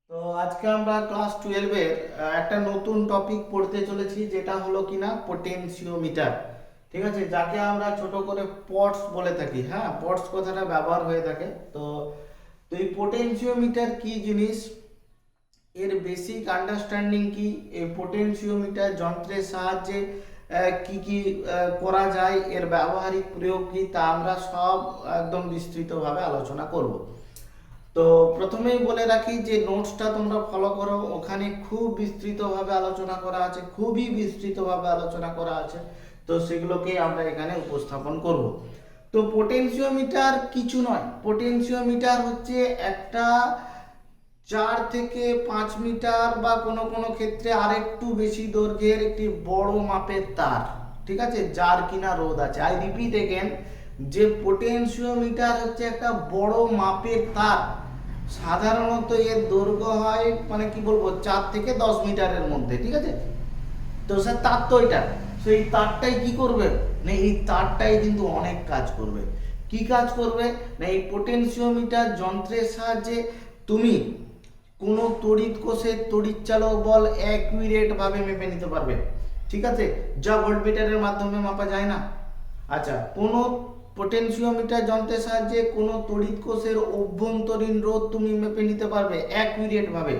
তো আজকে আমরা ক্লাস 12 এর একটা নতুন টপিক পড়তে চলেছি, যেটা হলো কিনা পোটেনশিওমিটার। ঠিক আছে, যাকে আমরা ছোট করে পটস বলে থাকি। হ্যাঁ, পটস কথাটা ব্যবহার হয়ে থাকে। তো তো এই পোটেনশিওমিটার কি জিনিস, এর বেসিক আন্ডারস্ট্যান্ডিং কি, এই পোটেনশিওমিটার যন্ত্রের সাহায্যে কি কি করা যায়, এর ব্যবহারিক প্রয়োগ কি, তা আমরা সব একদম বিস্তৃতভাবে আলোচনা করব। তো প্রথমেই বলে রাখি যে নোটসটা তোমরা ফলো করো, ওখানে খুব বিস্তৃতভাবে আলোচনা করা আছে, খুবই বিস্তৃতভাবে আলোচনা করা আছে। তো সেগুলোকেই আমরা এখানে উপস্থাপন করব। তো পোটেনশিওমিটার কিছু নয়, পোটেনশিওমিটার হচ্ছে একটা 4 থেকে 5 মিটার বা কোনো কোনো ক্ষেত্রে আরেকটু বেশি দৈর্ঘ্যের একটি বড় মাপের তার। ঠিক আছে, যার কিনা রোধ আছে। আই রিপিট এগেন, যে পোটেনশিওমিটার হচ্ছে একটা বড় মাপের তার। সাধারণত এর দৈর্ঘ্য হয় মানে কি বলবো 4 থেকে 10 মিটারের মধ্যে। ঠিক আছে, তো স্যার তার তো এটা, সেই তারটাই কি করবে না, এই তারটাই কিন্তু অনেক কাজ করবে। কি কাজ করবে না, এই পোটেনশিওমিটার যন্ত্রের সাহায্যে তুমি কোনো তড়িৎ কোষের তড়িৎচালক বল অ্যাকুরেট ভাবে মেপে নিতে পারবে। ঠিক আছে, যা ভোল্টমিটারের মাধ্যমে মাপা যায় না। আচ্ছা, কোনো পোটেনশিওমিটার যন্ত্রের সাহায্যে কোনো তড়িৎ কোষের অভ্যন্তরীণ রোধ তুমি মেপে নিতে পারবে অ্যাকুরেট ভাবে,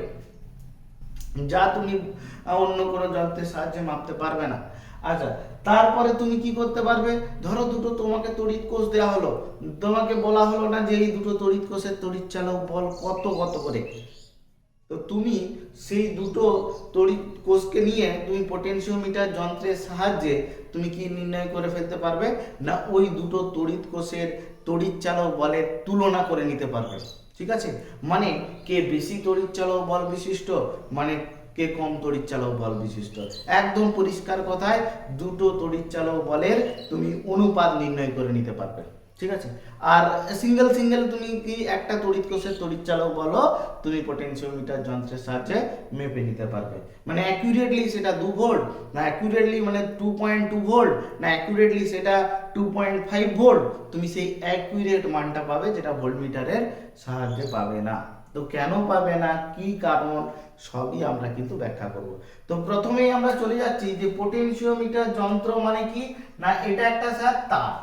যা তুমি অন্য কোনো যন্ত্রের সাহায্যে মাপতে পারবে না। আচ্ছা, তারপরে তুমি কি করতে পারবে, ধরো দুটো তোমাকে তড়িৎ কোষ দেওয়া হলো, তোমাকে বলা হলো না যে এই দুটো তড়িৎ কোষের তড়িৎচালক বল কত কত করে। তো তুমি সেই দুটো তড়িৎ কোষকে নিয়ে তুমি পোটেনশিওমিটার যন্ত্রের সাহায্যে তুমি কি নির্ণয় করে ফেলতে পারবে না, ওই দুটো তড়িৎ কোষের তড়িৎচালক বলের তুলনা করে নিতে পারবে। ঠিক আছে, মানে কে বেশি তড়িৎচালক বল বিশিষ্ট, মানে কে কম তড়িৎচালক বল বিশিষ্ট। একদম পরিষ্কার কথায় দুটো তড়িৎচালক বলের তুমি অনুপাত নির্ণয় করে নিতে পারবে। ঠিক আছে, আর সিঙ্গেল সিঙ্গেল তুমি কি একটা তড়িৎ কোষের তড়িৎচালক বলো তুমি পোটেনশিওমিটার যন্ত্রের সাহায্যে মেপে নিতে পারবে। মানে অ্যাকুরেটলি সেটা 2 ভোল্ট, না অ্যাকুরেটলি মানে 2.2 ভোল্ট, না অ্যাকুরেটলি সেটা 2.5 ভোল্ট, তুমি সেই অ্যাকুরেট মানটা পাবে, যেটা ভোল্টমিটারের সাহায্যে পাবে না। তো কেন পাবে না, কি কারণ, সবই আমরা কিন্তু ব্যাখ্যা করব। তো প্রথমেই আমরা চলে যাচ্ছি যে পোটেনশিওমিটার যন্ত্র মানে কি না, এটা একটা স্যার তার,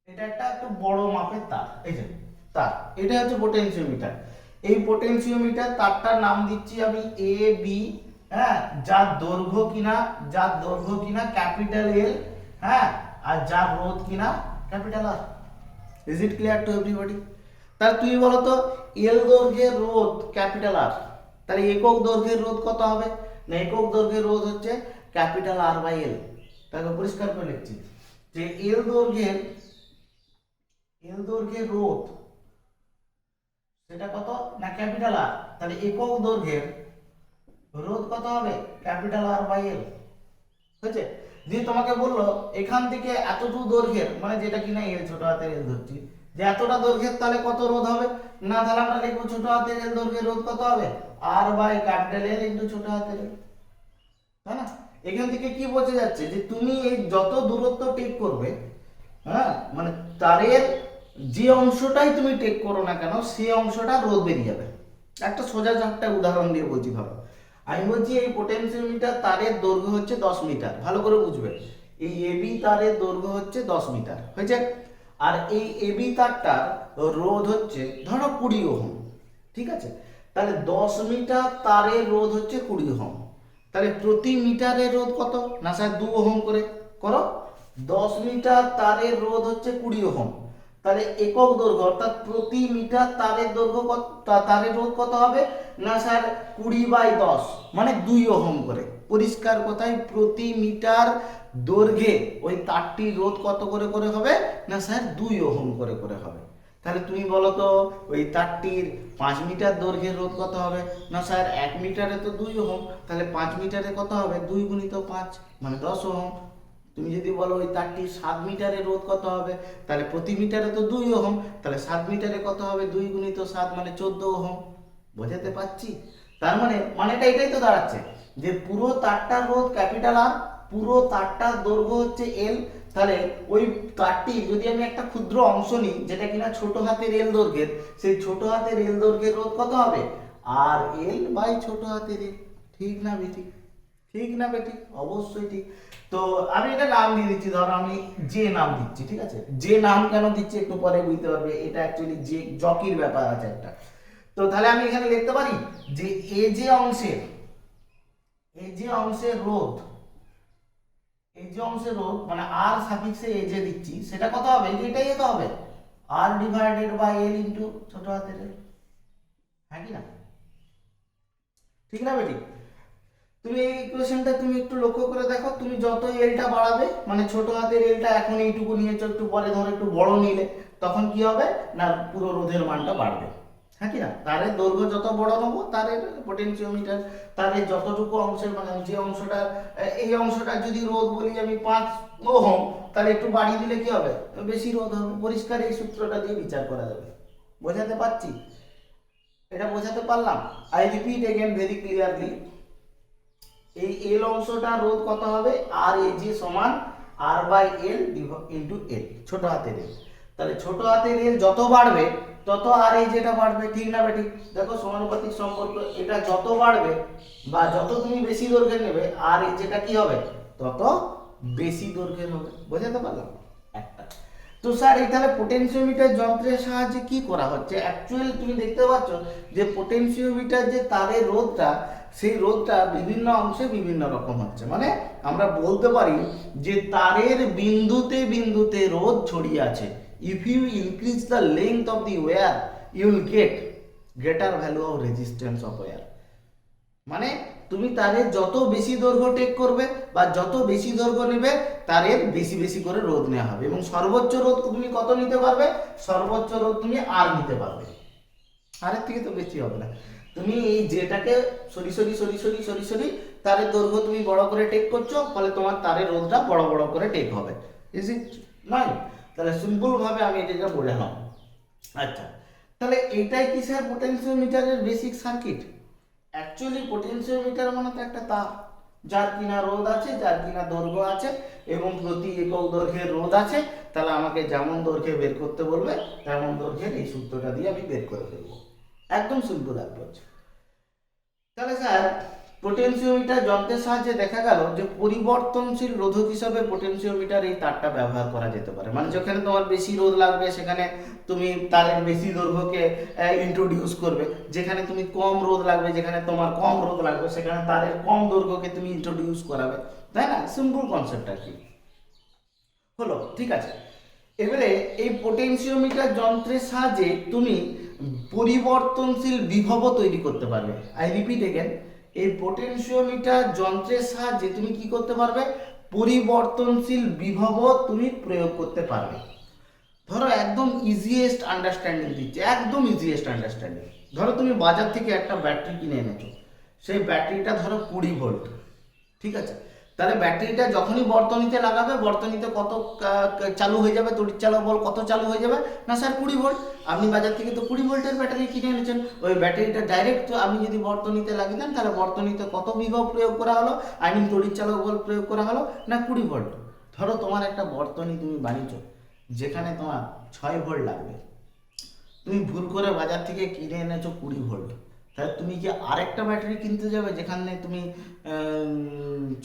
এটা একটা একটু বড় মাপের তার। এই যে তার, এটা হচ্ছে পোটেনশিওমিটার। এই পোটেনশিওমিটার তারটার নাম দিচ্ছি আমি এ বি। হ্যাঁ, যার দৈর্ঘ্য কিনা ক্যাপিটাল এল। হ্যাঁ, আর যার রোধ কিনা capital R. Is it clear to everybody? তাহলে তুমি বলো তো, এল দৈর্ঘ্যের রোধ ক্যাপিটাল আর, তাহলে একক দৈর্ঘ্যের রোধ কত হবে না, একক দৈর্ঘ্যের রোধ হচ্ছে ক্যাপিটাল আর বাই এল। তাহলে পরিষ্কার করে লিখছি যে এল দৈর্ঘ্যের রোধ সেটা কত না ক্যাপিটাল আর, তাহলে একক দৈর্ঘ্যের রোধ কত হবে ক্যাপিটাল আর বাই এল। হয়েছে, দিয়ে তোমাকে বললো এখান থেকে এতটুকু দৈর্ঘ্যের, মানে যেটা কিনা এল ছোট হাতের এল ধরছি, যে এতটা দৈর্ঘ্যের তাহলে কত রোধ হবে না, তাহলে আমরা লিখবো ছোট হাতের এল দৈর্ঘ্যের রোধ কত হবে আর বাই ক্যাপিটাল এল ইনটু ছোট হাতের এল। তাই না, এখান থেকে কি বোঝা যাচ্ছে যে তুমি এই যত দূরত্ব টেক করবে, হ্যাঁ মানে তারের যে অংশটাই তুমি টেক করো না কেন, সেই অংশটা রোধ বেরিয়ে যাবে। একটা সোজা একটা উদাহরণ দিয়ে বলছি। ধরো আমি বলছি এই পোটেনশিওমিটার তারের দৈর্ঘ্য হচ্ছে 10 মিটার, ভালো করে বুঝবে। এই এবি তারের দৈর্ঘ্য হচ্ছে 10 মিটার, হয়েছে। আর এই এবি তারটার রোধ হচ্ছে ধরো 20 ওহম। ঠিক আছে, তাহলে 10 মিটার তারের রোধ হচ্ছে 20 ওহম। তাহলে প্রতি মিটারের রোধ কত না স্যার 2 ওহম করে করো। 10 মিটার তারের রোধ হচ্ছে 20 ওহম, তাহলে একক দৈর্ঘ্য অর্থাৎ প্রতি মিটার তারের দৈর্ঘ্য কত, তারের রোধ কত হবে না স্যার 20/10, মানে 2 ওহম করে। পরিষ্কার কথায় প্রতি মিটার দৈর্ঘ্যে ওই তারটির রোধ কত করে করে হবে না স্যার 2 ওহম করে করে হবে। তাহলে তুমি বলো তো ওই তারটির 5 মিটার দৈর্ঘ্যের রোধ কত হবে না স্যার 1 মিটারে তো 2 ওহম, তাহলে 5 মিটারে কত হবে 2 × 5 মানে 10 ওহম। তুমি যদি বলো ওই তারটির 7 মিটারের রোধ কত হবে, তাহলে প্রতি মিটারে তো 2 ওহম, তাহলে 7 মিটারে কত হবে 2 × 7 মানে 14 ওহম। বোঝাতে পারছি? তার মানে মানেটা এটাই তো দাঁড়াচ্ছে যে পুরো তারটার রোধ ক্যাপিটাল আর, পুরো তারটার দৈর্ঘ্য হচ্ছে এল। তাহলে ওই তারটির যদি আমি একটা ক্ষুদ্র অংশ নিই যেটা কিনা ছোট হাতের এল দৈর্ঘ্যের, সেই ছোট হাতের এল দৈর্ঘ্যের রোধ কত হবে আর এল বাই ছোট হাতের এল। ঠিক না বেটি? ঠিক না বেটি? অবশ্যই ঠিক। তো আমি এটা নাম দিয়ে দিচ্ছি, ধরো আমি যে নাম দিচ্ছি, ঠিক আছে? যে নাম কেন দিচ্ছি একটু পরে বুঝতে পারবে, এটা অ্যাকচুয়ালি যে জকির ব্যাপার আছে একটা। তো তাহলে আমি এখানে লিখতে পারি যে এই যে অংশের রোধ, এই যে অংশের রোধ মানে আর সাফিক্সে এ যে দিচ্ছি সেটা কত হবে? এটাই তো হবে আর ডিভাইডেড বাই এল ইনটু ছোট হাতের এল। হ্যাঁ কি না? ঠিক না বেটি? তুমি এই ইকুয়েশনটা তুমি একটু লক্ষ্য করে দেখো, তুমি যত এলটা বাড়াবে মানে ছোট হাতের এলটা এখন এইটুকু নিয়েছো, একটু পরে ধরো একটু বড় নিলে তখন কি হবে না পুরো রোধের মানটা বাড়বে। হ্যাঁ কি না? তারের দৈর্ঘ্য যত বড় নেবো তারের পোটেনশিওমিটার, তারের যতটুকু অংশের মানে যে অংশটা, এই অংশটা যদি রোধ বলি আমি 5 ওহম, তাহলে একটু বাড়িয়ে দিলে কি হবে? বেশি রোধ হবে। পরিষ্কার এই সূত্রটা দিয়ে বিচার করা যাবে। বোঝাতে পারছি? এটা বোঝাতে পারলাম? I repeat again very clearly, এই এল অংশটা রোধ কত হবে? আর এ যে সমান আর বাই এল ইন্টু এল, ছোট হাতের এল। তাহলে ছোট হাতের এল যত বাড়বে তত আর এই যেটা বাড়বে। ঠিক না বেঠিক? দেখো সমানুপাতিক সম্পর্ক, এটা যত বাড়বে বা যত তুমি বেশি দৈর্ঘ্যের নেবে আর এই যেটা কি হবে তত বেশি দৈর্ঘ্যের হবে। বোঝাতে পারলাম? একটা। তো স্যার এই তাহলে পোটেনশিওমিটার যন্ত্রের সাহায্যে কি করা হচ্ছে? অ্যাকচুয়ালি তুমি দেখতে পাচ্ছ যে পোটেনশিওমিটার যে তারের রোধটা, সেই রোধটা বিভিন্ন অংশে বিভিন্ন রকম হচ্ছে। মানে আমরা বলতে পারি যে তারের বিন্দুতে বিন্দুতে রোধ ছড়িয়ে আছে। If you increase the length of the wire you will get greater value of resistance of wire. মানে তুমি তারের যত বেশি দৈর্ঘ্য টেক করবে বা যত বেশি দৈর্ঘ্য নেবে তারের বেশি বেশি করে রোধ নেওয়া হবে, এবং সর্বোচ্চ রোধ তুমি কত নিতে পারবে? সর্বোচ্চ রোধ তুমি আর নিতে পারবে, আরের থেকে তো বেশি হবে না। তুমি এই যেটাকে sorry sorry sorry sorry sorry sorry তারের দৈর্ঘ্য তুমি বড় করে টেক করছো, ফলে তোমার তারের রোধটা বড় বড় করে টেক হবে। ইজ ইট নয়? তাহলে সিম্পল ভাবে আমি এটা বোঝালাম। আচ্ছা, তাহলে এটাই কি স্যার পোটেনশিওমিটারের বেসিক সার্কিট? অ্যাকচুয়ালি পোটেনশিওমিটার মানে তো একটা তার, যার কিনা রোধ আছে, যার কিনা দৈর্ঘ্য আছে এবং প্রতি একক দৈর্ঘ্যের রোধ আছে। তাহলে আমাকে যেমন দৈর্ঘ্যে বের করতে বলবে তেমন দৈর্ঘ্যের এই সূত্রটা দিয়ে আমি বের করে ফেলবো। একদম সিম্পল অ্যাপ্রোচ। তাহলে স্যার পোটেনশিওমিটার যন্ত্রের সাহায্যে দেখা গেল যে পরিবর্তনশীল রোধক হিসাবে পোটেনশিওমিটার এই তারটা ব্যবহার করা যেতে পারে। মানে যেখানে তোমার বেশি রোধ লাগবে সেখানে তুমি তারের বেশি দৈর্ঘ্যকে ইন্ট্রোডিউস করবে, যেখানে তুমি কম রোধ লাগবে, যেখানে তোমার কম রোধ লাগবে সেখানে তারের কম দৈর্ঘ্যকে তুমি ইন্ট্রোডিউস করাবে। তাই না? সিম্পল কনসেপ্ট আর কি। হলো, ঠিক আছে। এবারে এই পোটেনশিওমিটার যন্ত্রের সাহায্যে তুমি পরিবর্তনশীল বিভব তৈরি করতে পারবে। আই রিপিট এগেন, এই পোটেনশিওমিটার যন্ত্রের সাহায্যে তুমি কি করতে পারবে? পরিবর্তনশীল বিভব তুমি প্রয়োগ করতে পারবে। ধরো একদম ইজিয়েস্ট আন্ডারস্ট্যান্ডিং দিচ্ছে, একদম ইজিয়েস্ট আন্ডারস্ট্যান্ডিং। ধরো তুমি বাজার থেকে একটা ব্যাটারি কিনে এনেছো, সেই ব্যাটারিটা ধরো 20 ভোল্ট, ঠিক আছে? তাহলে ব্যাটারিটা যখনই বর্তনীতে লাগাবে বর্তনীতে কত চালু হয়ে যাবে? তড়িৎ চালক বল কত চালু হয়ে যাবে? না স্যার 20 ভোল্ট। আপনি বাজার থেকে তো 20 ভোল্টের ব্যাটারি কিনে এনেছেন, ওই ব্যাটারিটা ডাইরেক্ট আপনি যদি বর্তনীতে লাগিয়ে দেন তাহলে বর্তনীতে কত বিভব প্রয়োগ করা হলো? আই মিন তড়িৎ চালক বল প্রয়োগ করা হলো না 20 ভোল্ট। ধরো তোমার একটা বর্তনী তুমি বানিয়েছো যেখানে তোমার 6 ভোল্ট লাগবে, তুমি ভুল করে বাজার থেকে কিনে এনেছো 20 ভোল্ট, তাহলে তুমি কি আরেকটা ব্যাটারি কিনতে যাবে যেখানে তুমি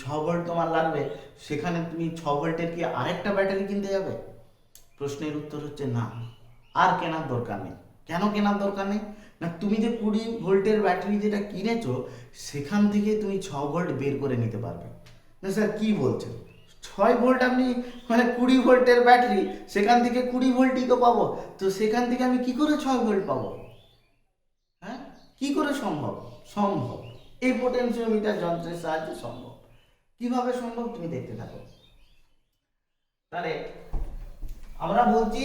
6 ভোল্ট তোমার লাগবে, সেখানে তুমি 6 ভোল্টের কি আরেকটা ব্যাটারি কিনতে যাবে? প্রশ্নের উত্তর হচ্ছে না, আর কেনার দরকার নেই। কেন কেনার দরকার নেই? না তুমি যে 20 ভোল্টের ব্যাটারি যেটা কিনেছো সেখান থেকে তুমি 6 ভোল্ট বের করে নিতে পারবে। না স্যার কি বলছেন? 6 ভোল্ট আপনি মানে 20 ভোল্টের ব্যাটারি, সেখান থেকে 20 ভোল্টই তো পাবো, তো সেখান থেকে আমি কি করে 6 ভোল্ট পাবো? হ্যাঁ, কি করে সম্ভব? সম্ভব, এই পোটেনশিওমিটার যন্ত্রের সাহায্যে সম্ভব। কিভাবে সম্ভব তুমি দেখতে থাকো। তাহলে আমরা বলছি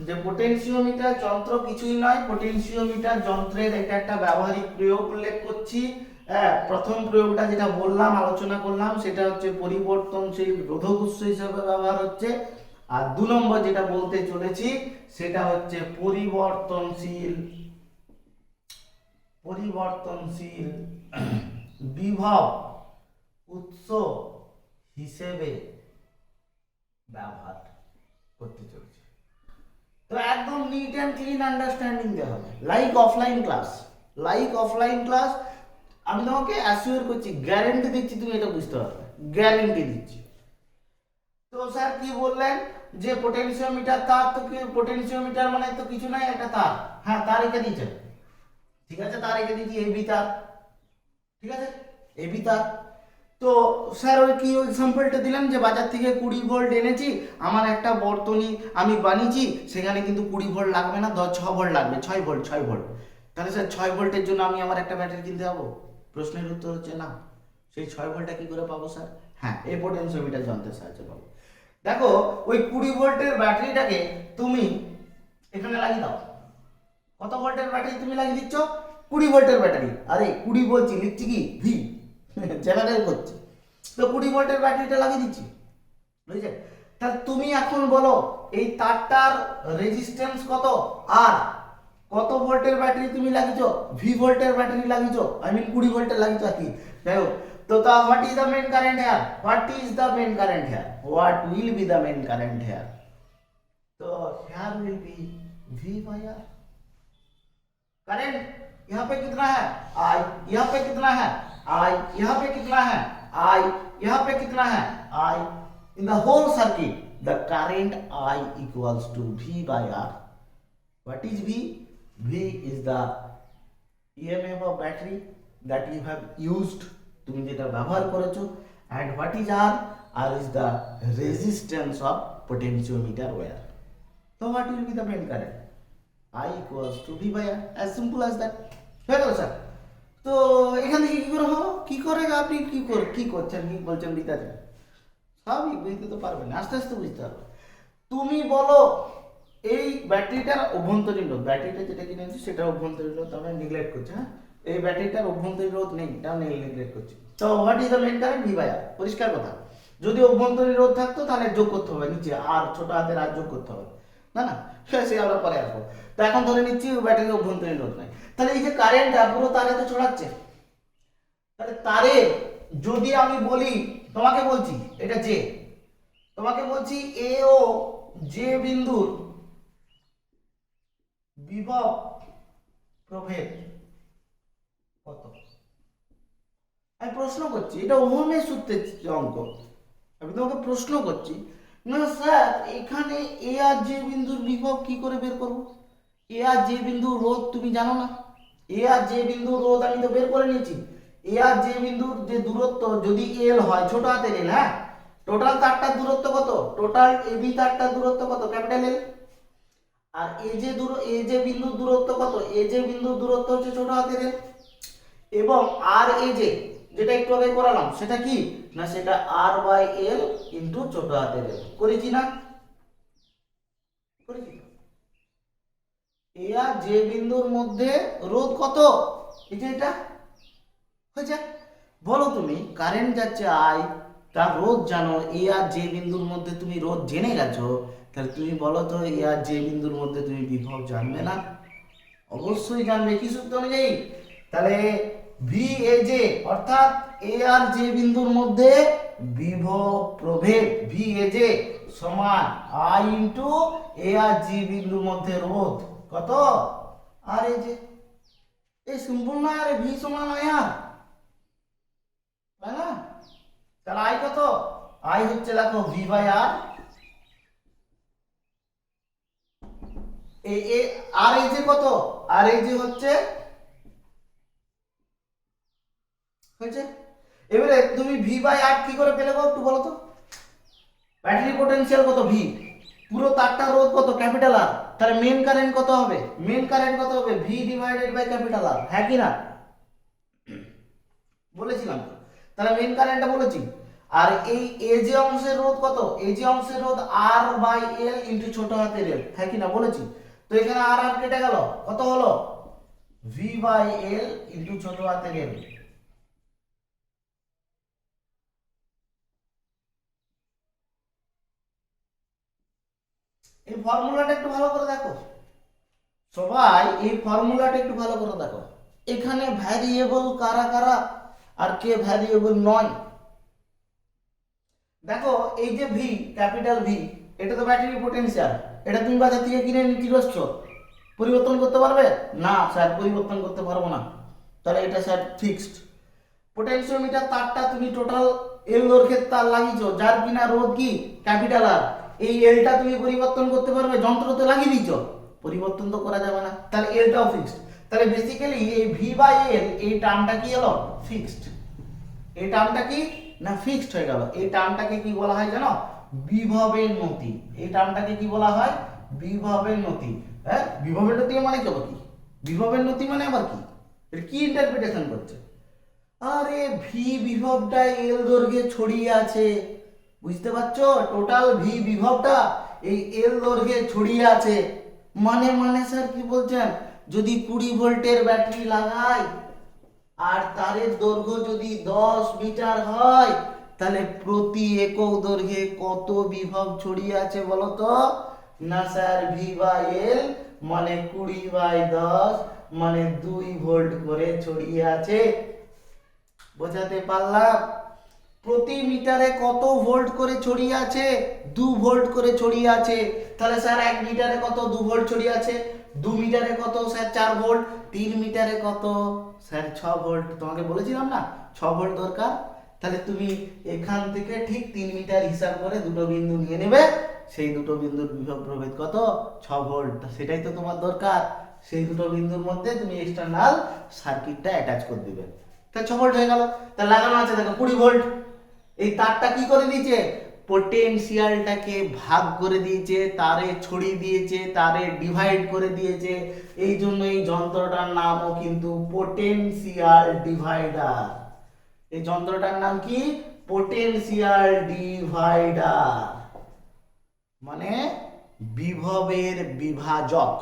যে পোটেনশিওমিটার যন্ত্র কিছুই নয়, পোটেনশিওমিটার যন্ত্রের এটা একটা ব্যবহারিক প্রয়োগ উল্লেখ করছি। প্রথম প্রয়োগটা যেটা বললাম আলোচনা করলাম সেটা হচ্ছে পরিবর্তনশীল রোধক উৎস হিসেবে ব্যবহার হচ্ছে, আর 2 নম্বর যেটা বলতে চলেছি সেটা হচ্ছে পরিবর্তনশীল বিভব উৎস হিসেবে ব্যবহার করতে চলছে। তো একদম নিট অ্যান্ড ক্লিন আন্ডারস্ট্যান্ডিং দেওয়া হবে, like offline class. Like offline class, আমি তোমাকে অ্যাসিওর করছি, গ্যারেন্টি দিচ্ছি তুমি এটা বুঝতে পারবে, গ্যারেন্টি দিচ্ছি। তো স্যার কি বললেন যে পোটেনশিওমিটার তার, তো কি পোটেনশিওমিটার মানে তো কিছু নাই, একটা তার, হ্যাঁ তার রেখে দিয়েছে, ঠিক আছে তার রেখে দিয়েছি এবি তার, ঠিক আছে এবি তার। তো স্যার ওই কি এক্সাম্পলটা দিলাম যে বাজার থেকে 20 ভোল্ট এনেছি, আমার একটা বর্তনী আমি বানিয়েছি, সেখানে কিন্তু 20 ভোল্ট লাগবে না, 6 ভোল্ট লাগবে, 6 ভোল্ট। তাহলে স্যার 6 ভোল্টের জন্য আমি আমার একটা ব্যাটারি কিনতে যাবো? প্রশ্নের উত্তর হচ্ছে না। সেই 6 ভোল্টটা কি করে পাবো স্যার? হ্যাঁ এই পোটেনশিওমিটার যন্ত্রের সাহায্যে পাবো। দেখো ওই 20 ভোল্টের ব্যাটারিটাকে তুমি এখানে লাগিয়ে দাও। কত ভোল্টের ব্যাটারি তুমি লাগিয়ে দিচ্ছ? 20 ভোল্টের ব্যাটারি। আরে 20 বলছি, লিখছি কি ভি, জেনারেল করছি। তো 20 ভোল্টের ব্যাটারিটা লাগিয়ে দিচ্ছি, বুঝেছে? তাহলে তুমি এখন বলো এই তারটার রেজিস্ট্যান্স কত, আর কত ভোল্টের ব্যাটারি তুমি লাগিয়েছো? ভি ভোল্টের ব্যাটারি লাগিয়েছো, আই মিন 20 ভোল্টের লাগিয়েছো আর কি, যাই হোক। তো what is the main current here? What is the main current here? What will be the main current here? तो here will be V by R। Current यहाँ पे कितना है? I। यहाँ पे कितना है? I। यहाँ पे कितना है? I। यहाँ पे कितना है? I। In the whole circuit, the current I equals to V by R। What is V? V is the EMF of battery that you have used, তুমি যেটা ব্যবহার করেছো, and what is R? R is the resistance of potentiometer wire। So what will be the main current? I equals to V by R, as simple as that। হয়ে গেল sir. তো এখান থেকে কি করে হলো, কি করে আপনি কি করছেন, কি বলছেন বিদ্যাতে? স্বাভাবিক বুঝতে তো পারবেন, আস্তে আস্তে বুঝতে পারবে। তুমি বলো এই ব্যাটারিটার অভ্যন্তরীণ রোধ, ব্যাটারিটা যেটা কিনেছি সেটা অভ্যন্তরীণ রোধ আমরা নেগলেক্ট করছি, হ্যাঁ এই ব্যাটারিটার অভ্যন্তরীণ রোধ নেই, এটাও নেগলেক্ট করছি। তো what is the main current? V by R, পরিষ্কার কথা। যদি অভ্যন্তরীণ রোধ থাকতো তাহলে যোগ করতে হবে নিচে, আর ছোট হাতের আর যোগ করতে হবে, না না সে আমরা পরে আসবো। তো এখন ধরে নিচ্ছি ব্যাটারির অভ্যন্তরীণ রোধ নাই, তাহলে এই যে কারেন্টটা পুরো তারে তো ছড়াচ্ছে, তাহলে তারে যদি আমি বলি, তোমাকে বলছি এটা যে, তোমাকে বলছি এ ও যে বিন্দুর বিভব প্রভেদ কত? আমি প্রশ্ন করছি, এটা ওহমের সূত্রের অঙ্ক, আমি তোমাকে প্রশ্ন করছি। না স্যার এখানে এ আর যে বিন্দুর বিভব কি করে বের করব? এ আর যে বিন্দুর রোধ তুমি জানো না? এ আর যে বিন্দুর রোধ আমি তো বের করে নিয়েছি। এ আর যে বিন্দুর যে দূরত্ব যদি এল হয়, ছোট হাতের এল, হ্যাঁ টোটাল তারটার দূরত্ব কত? টোটাল এবি তারটার দূরত্ব কত? ক্যাপিটাল এল। আর এ যে বিন্দুর দূরত্ব কত? এ যে বিন্দুর দূরত্ব হচ্ছে ছোট হাতের এল। এবং আর এ যে যেটা একটু আগে করালাম সেটা কি না, সেটা আর বাই এল ইন্টু ছোট হাতের এল। করেছি না? করেছি। এ আর যে বিন্দুর মধ্যে রোধ কত? এই যে এটা হয়েছে। বলো তুমি কারেন্ট যাচ্ছে আই, তার রোধ জানো, এ আর যে বিন্দুর মধ্যে তুমি রোধ জেনে গেছো, তাহলে তুমি বলো তো এ আর যে বিন্দুর মধ্যে তুমি বিভব জানবে না? অবশ্যই জানবে। কি সূত্র অনুযায়ী? তাহলে ভি এ জে অর্থাৎ এ আর যে বিন্দুর মধ্যে বিভব প্রভেদ ভি এ জে সমান আই ইন্টু এ আর জি বিন্দুর মধ্যে রোধ কত? আর এ জে। এই সিম্পল না, আরে ভি সমান আই আর, তাই না? তাহলে আই কত? আই হচ্ছে দেখো ভি বাই আর, এ আর এই যে কত? আর এই যে হচ্ছে হয়েছে। এবারে তুমি ভি বাই আর কি করে পেলে গো একটু বলো তো? ব্যাটারি পোটেনশিয়াল কত? ভি। পুরো তারটার রোধ কত? Capital R. তাহলে মেন কারেন্ট কত হবে? মেন কারেন্ট কত হবে? V divided by capital R, হ্যাঁ কি না? বলেছিলাম তো। তাহলে মেন কারেন্টটা বলেছি। আর এই এ যে অংশের রোধ কত? এই যে অংশের রোধ আর বাই এল ইনটু ছোট হাতের এল, হ্যাঁ কি না? বলেছি তো। এখানে আর আর কেটে গেল, কত হলো? ভি বাই এল ইনটু ছোট হাতের এল। এই ফর্মুলাটা একটু ভালো করে দেখো সবাই, এই ফর্মুলাটা একটু ভালো করে দেখো। এখানে ভ্যারিয়েবল কারা কারা আর কে ভ্যারিয়েবল নয়? দেখো এই যে ভি, ক্যাপিটাল ভি, এটা তো ব্যাটারি পোটেনশিয়াল, এটা তুমি বাজার থেকে কিনে নিতে বসছো, পরিবর্তন করতে পারবে না স্যার, পরিবর্তন করতে পারবো না। তাহলে এটা স্যার ফিক্সড। পোটেনশিওমিটার তারটা তুমি টোটাল এল দৈর্ঘ্যের তার লাগিয়েছো, যার কিনা রোধ কি ক্যাপিটাল আর, এই এলটা তুমি পরিবর্তন করতে পারবে? যন্ত্রতে লাগিয়ে দিয়েছো, পরিবর্তন তো করা যাবে না, তাহলে এলটাও ফিক্সড। তাহলে বেসিক্যালি এই ভি বাই এল এই টার্মটা কি হলো ফিক্সড। এই টার্মটা কি না ফিক্সড হয়ে গেল। এই টার্মটাকে কি বলা হয় জানো? বিভবের নতি। এই টার্মটাকে কি বলা হয়? বিভবের নতি। হ্যাঁ, বিভবের নতি মানে কি? বিভবের নতি মানে আবার কি? এটা কি ইন্টারপ্রিটেশন করছে? আরে ভি বিভবটা এল দৈর্ঘ্যে ছড়িয়ে আছে, বুঝতে পারছো? টোটাল ভি বিভবটা এই এল দৈর্ঘ্যে ছড়িয়ে আছে। মানে স্যার কি বলছেন? যদি 20 ভোল্টের ব্যাটারি লাগাই আর তারের দৈর্ঘ্য যদি 10 মিটার হয়, তাহলে প্রতি একক দৈর্ঘ্যে কত বিভব ছড়িয়ে আছে বলো তো? না স্যার, ভি বাই এল মানে 20/10 মানে 2 ভোল্ট করে ছড়িয়ে আছে। বোঝাতে পারলাম? প্রতি মিটারে কত ভোল্ট করে ছড়িয়ে আছে? 2 ভোল্ট করে ছড়িয়ে আছে। তাহলে স্যার 1 মিটারে কত? 2 ভোল্ট ছড়িয়ে আছে। 2 মিটারে কত স্যার? 4 ভোল্ট। 3 মিটারে কত স্যার? 6 ভোল্ট। তোমাকে বলেছিলাম না 6 ভোল্ট দরকার। তাহলে তুমি এখান থেকে ঠিক 3 মিটার হিসাব করে দুটো বিন্দু নিয়ে নেবে, সেই দুটো বিন্দুর বিভব প্রভেদ কত? 6 ভোল্ট। সেটাই তো তোমার দরকার। সেই দুটো বিন্দুর মধ্যে তুমি এক্সটার্নাল সার্কিটটা অ্যাটাচ করে দিবে। তা 6 ভোল্ট হয়ে গেল। তা লাগানো আছে দেখো 20 ভোল্ট। এই তারটা কি করে দিয়েছে? পোটেনশিয়ালটাকে ভাগ করে দিয়েছে, তারে ছড়িয়ে দিয়েছে, তারে ডিভাইড করে দিয়েছে। এই জন্য এই যন্ত্রটার নামও কিন্তু পোটেনশিয়াল ডিভাইডার। এই যন্ত্রটার নাম কি? পোটেনশিয়াল ডিভাইডার, মানে বিভবের বিভাজক।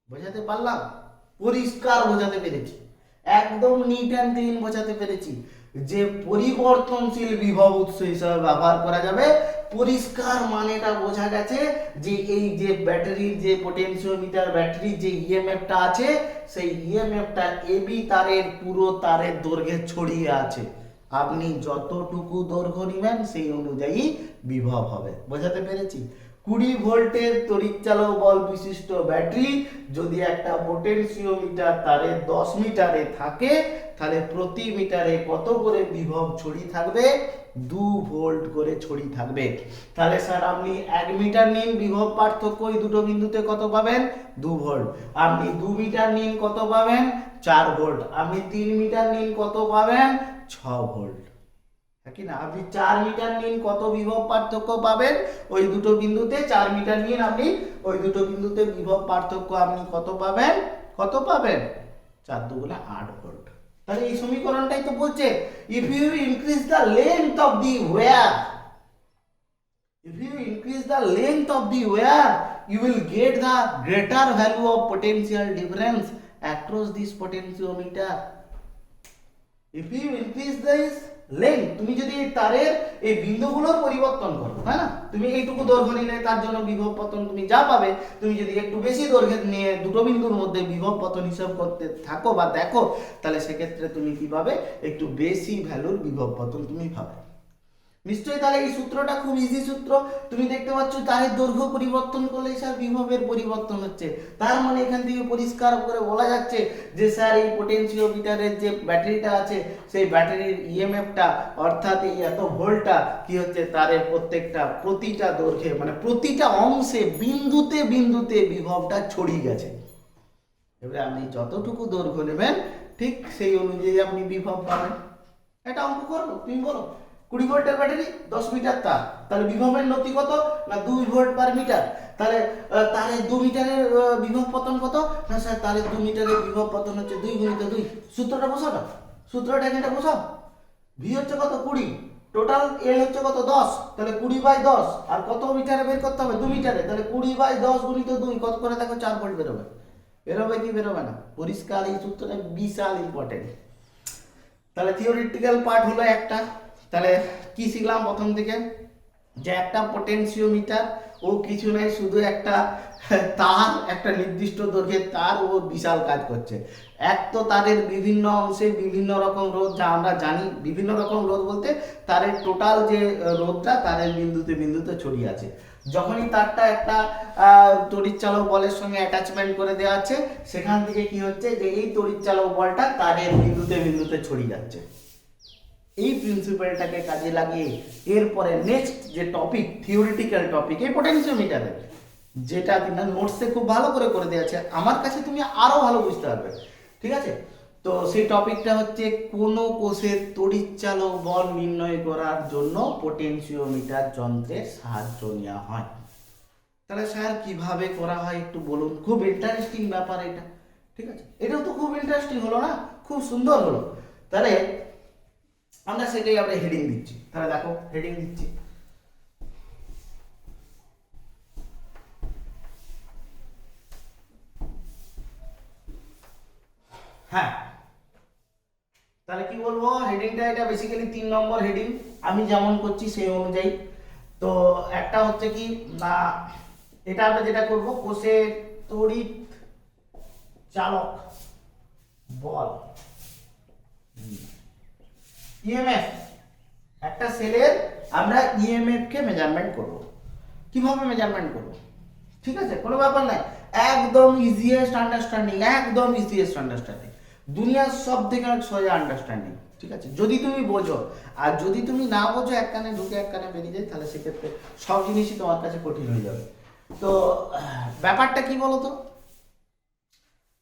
বোঝাতে পারলাম? পরিষ্কার বোঝাতে পেরেছি? একদম নিট অ্যান্ড ক্লিন বোঝাতে পেরেছি যে পরিবর্তনশীল বিভব উৎস হিসেবে ব্যবহার করা যাবে। পরিষ্কার মানেটা বোঝা গেছে যে এই যে ব্যাটারির যে পোটেনশিওমিটার ব্যাটারির যে ইএমএফটা আছে, সেই ইএমএফটা এবি তারের পুরো তারের দৈর্ঘ্যে ছড়িয়ে আছে। আপনি যতটুকু দৈর্ঘ্য নেবেন সেই অনুযায়ী বিভব হবে। বোঝাতে পেরেছি? 20 ভোল্টের তড়িৎচালক বল বিশিষ্ট ব্যাটারি যদি একটা পোটেনশিওমিটার তারে 10 মিটারে থাকে, তাহলে প্রতি মিটারে কত করে বিভব ছড়িয়ে থাকবে? 2 ভোল্ট করে ছড়িয়ে থাকবে। তাহলে স্যার আপনি 1 মিটার নিন, বিভব পার্থক্য এই দুটো বিন্দুতে কত পাবেন? 2 ভোল্ট। আপনি 2 মিটার নিন, কত পাবেন? 4 ভোল্ট। আপনি 3 মিটার নিন, কত পাবেন? 6 ভোল্ট। কি না? আপনি 4 মিটার নিন, কত বিভব পার্থক্য পাবেন? ওই দুটো বিন্দুতে 4 মিটার নিন আপনি, ওই দুটো বিন্দুতে বিভব পার্থক্য আপনি কত পাবেন? কত পাবেন? 4 দুগুণে 8 ভোল্ট। তাহলে এই সমীকরণটাই তো বলছে if you increase the length of the wire, if you increase the length of the wire, you will get the greater value of potential difference across this potentiometer. If you increase this length, তুমি যদি তারের এই বিন্দুগুলোর পরিবর্তন করো, তাই না? তুমি এইটুকু দৈর্ঘ্য নিলে তার জন্য বিভব পতন তুমি যা পাবে, তুমি যদি একটু বেশি দৈর্ঘ্য নিয়ে দুটো বিন্দুর মধ্যে বিভব পতন হিসাব করতে থাকো বা দেখো, তাহলে সেক্ষেত্রে তুমি কি পাবে? একটু বেশি ভ্যালুর বিভব পতন তুমি পাবে নিশ্চয়ই। তাহলে এই সূত্রটা খুব ইজি সূত্র। তুমি দেখতে পাচ্ছ তারের দৈর্ঘ্য পরিবর্তন করলে স্যার বিভবের পরিবর্তন হচ্ছে। তার মানে এখান থেকে পরিষ্কার করে বলা যাচ্ছে যে স্যার এই পোটেনশিওমিটারের যে ব্যাটারিটা আছে, সেই ব্যাটারির ইএমএফটা অর্থাৎ এই এত ভোল্টটা কি হচ্ছে? তারের প্রতিটা দৈর্ঘ্যে মানে প্রতিটা অংশে বিন্দুতে বিন্দুতে বিভবটা ছড়িয়ে গেছে। এবারে আপনি যতটুকু দৈর্ঘ্য নেবেন ঠিক সেই অনুযায়ী আপনি বিভব পাবেন। এটা অঙ্ক করো, তুমি বলো 20 ভোল্টের ব্যাটারি 10 মিটার তার, তাহলে বিভবের নতি কত? না 2 ভোল্ট পার মিটার। তাহলে তারের 2 মিটারের বিভব পতন কত? না স্যার তারের 2 মিটারের বিভব পতন হচ্ছে 2 গুণিত 2। সূত্রটা বসাও না, সূত্রটা এখানে বসাও। ভি হচ্ছে কত? 20, টোটাল এল হচ্ছে কত? 10। তাহলে 20/10 আর কত মিটারে বের করতে হবে? 2 মিটারে। তাহলে 20/10 গুণিত 2 কত করে দেখো? 4 ভোল্ট বেরোবে। বেরোবে কি বেরোবে না? পরিষ্কার, এই সূত্রটা বিশাল ইম্পর্টেন্ট। তাহলে থিওরিটিক্যাল পার্ট হলো একটা। তাহলে কি শিখলাম প্রথম থেকে? যে একটা পোটেনশিওমিটার ও কিছু নাই, শুধু একটা তার, একটা নির্দিষ্ট দৈর্ঘ্যের তার, ও বিশাল কাজ করছে। এক তো তারের বিভিন্ন অংশে বিভিন্ন রকম রোধ, যা আমরা জানি। বিভিন্ন রকম রোধ বলতে তারের টোটাল যে রোধটা তারের বিন্দুতে বিন্দুতে ছড়িয়ে আছে। যখনই তারটা একটা তড়িৎচালক বলের সঙ্গে অ্যাটাচমেন্ট করে দেওয়া আছে, সেখান থেকে কি হচ্ছে যে এই তড়িৎচালক বলটা তারের বিন্দুতে বিন্দুতে ছড়িয়ে যাচ্ছে। এই প্রিন্সিপালটাকে কাজে লাগিয়ে এরপরে নেক্সট যে টপিক, থিওরিটিক্যাল টপিক এই পোটেনশিওমিটারের, যেটা কিনা নোটসে খুব ভালো করে করে দেওয়া আছে, আমার কাছে তুমি আরো ভালো বুঝতে পারবে, ঠিক আছে? তো সেই টপিকটা হচ্ছে কোন কোষের তড়িৎচালক বল নির্ণয় করার জন্য পোটেনশিওমিটার যন্ত্রের সাহায্য নেওয়া হয়। তাহলে স্যার কিভাবে করা হয় একটু বলুন। খুব ইন্টারেস্টিং ব্যাপার এটা, ঠিক আছে? এটাও তো খুব ইন্টারেস্টিং হলো না, খুব সুন্দর হলো। তাহলে আমরা সেটাই আমরা হেডিং দিচ্ছি। তাহলে দেখো হেডিং দিচ্ছি, হ্যাঁ। তাহলে কি বলবো হেডিংটা, এটা বেসিক্যালি 3 নম্বর হেডিং, আমি যেমন করছি সেই অনুযায়ী। তো একটা হচ্ছে কি না, এটা আমরা যেটা করব কোষের তড়িৎ চালক বল ইএমএফ, একটা সেলের আমরা ইএমএফ কে মেজারমেন্ট করব। কিভাবে মেজারমেন্ট করব, ঠিক আছে? কোনো ব্যাপার নাই, একদম ইজিয়েস্ট আন্ডারস্ট্যান্ডিং, একদম ইজিয়েস্ট আন্ডারস্ট্যান্ডিং, দুনিয়ার সব থেকে সোজা আন্ডারস্ট্যান্ডিং, ঠিক আছে? যদি তুমি বোঝো, আর যদি তুমি না বোঝো, এক কানে ঢুকে এক কানে বেরিয়ে যায়, তাহলে সেক্ষেত্রে সব জিনিসই তোমার কাছে কঠিন হয়ে যাবে। তো ব্যাপারটা কি বলো তো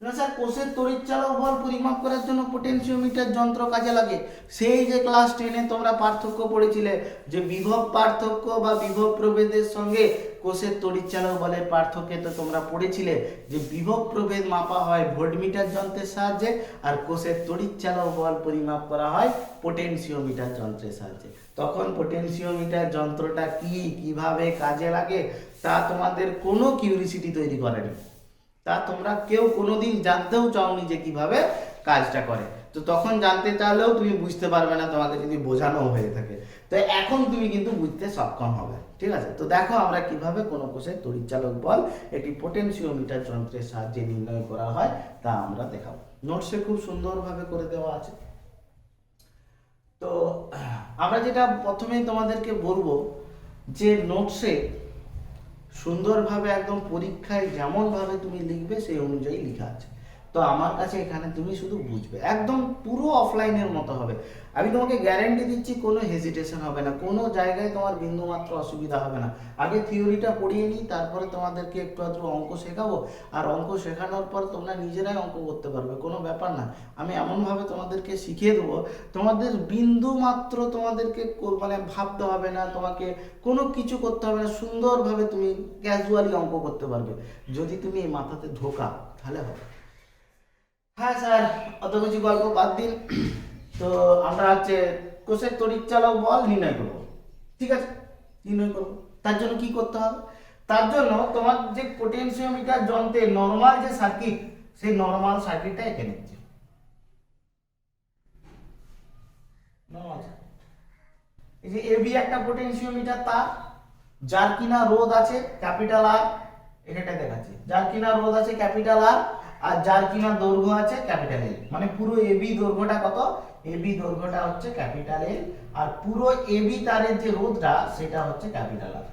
না স্যার, কোষের তড়িৎচালক বল পরিমাপ করার জন্য পোটেনশিওমিটার যন্ত্র কাজে লাগে। সেই যে ক্লাস 10-এ তোমরা পার্থক্য পড়েছিলে, যে বিভব পার্থক্য বা বিভব প্রভেদের সঙ্গে কোষের তড়িৎচালক বলের পার্থক্যে তো তোমরা পড়েছিলে যে বিভব প্রভেদ মাপা হয় ভোল্টমিটার যন্ত্রের সাহায্যে, আর কোষের তড়িৎচালক বল পরিমাপ করা হয় পোটেনশিওমিটার যন্ত্রের সাহায্যে। তখন পোটেনশিওমিটার যন্ত্রটা কি, কিভাবে কাজে লাগে, তা তোমাদের কোনো কিউরিসিটি তৈরি করেনি, তা তোমরা কেউ কোনোদিন জানতেও চাওনি যে কিভাবে কাজটা করে। তো তখন জানতে চাইলেও তুমি বুঝতে পারবে না, তোমাকে যদি বোঝানো হয়ে থাকে। তো এখন তুমি কিন্তু বুঝতে সক্ষম হবে, ঠিক আছে? তো দেখো আমরা কিভাবে কোনো কোষের তড়িৎচালক বল এটি পোটেনশিওমিটার যন্ত্রের সাহায্যে নির্ণয় করা হয় তা আমরা দেখাবো। নোটসে খুব সুন্দরভাবে করে দেওয়া আছে। তো আমরা যেটা প্রথমেই তোমাদেরকে বলবো যে নোটসে সুন্দরভাবে একদম পরীক্ষায় যেমনভাবে তুমি লিখবে সেই অনুযায়ী লেখা আছে। তো আমার কাছে এখানে তুমি শুধু বুঝবে, একদম পুরো অফলাইনের মতো হবে। আমি তোমাকে গ্যারান্টি দিচ্ছি কোনো হেজিটেশন হবে না, কোনো জায়গায় তোমার বিন্দুমাত্র অসুবিধা হবে না। আগে থিওরিটা পড়িয়ে নিই, তারপরে তোমাদেরকে একটু আধটু অঙ্ক শেখাবো, আর অঙ্ক শেখানোর পর তোমরা নিজেরাই অঙ্ক করতে পারবে, কোনো ব্যাপার না। আমি এমনভাবে তোমাদেরকে শিখিয়ে দেবো, তোমাদের বিন্দুমাত্র তোমাদেরকে মানে ভাবতে হবে না, তোমাকে কোনো কিছু করতে হবে না, সুন্দরভাবে তুমি ক্যাজুয়ালি অঙ্ক করতে পারবে যদি তুমি এই মাথাতে ঢোকাও, তাহলে হবে। হ্যাঁ স্যার, অত কিছু গল্প বাদ দিন। তো আমরা হচ্ছে কোষের তড়িৎচালক বল নির্ণয় করবো, ঠিক আছে? নির্ণয় করবো, তার জন্য কি করতে হবে? তার জন্য তোমার যে পোটেনশিওমিটার যন্ত্রের নর্মাল যে সার্কিট, সেই নর্মাল সার্কিটটা এঁকে নিচ্ছে। এই যে এবি একটা পোটেনশিওমিটার তার, যার কিনা রোধ আছে ক্যাপিটাল আর, এটা দেখাচ্ছি, যার কিনা রোধ আছে ক্যাপিটাল আর যার কিনা দৈর্ঘ্য আছে ক্যাপিটাল এল। মানে পুরো এবি দৈর্ঘ্যটা কত? এবি দৈর্ঘ্যটা হচ্ছে ক্যাপিটাল এল, আর পুরো এবি তারের যে রোধটা সেটা হচ্ছে ক্যাপিটাল আর।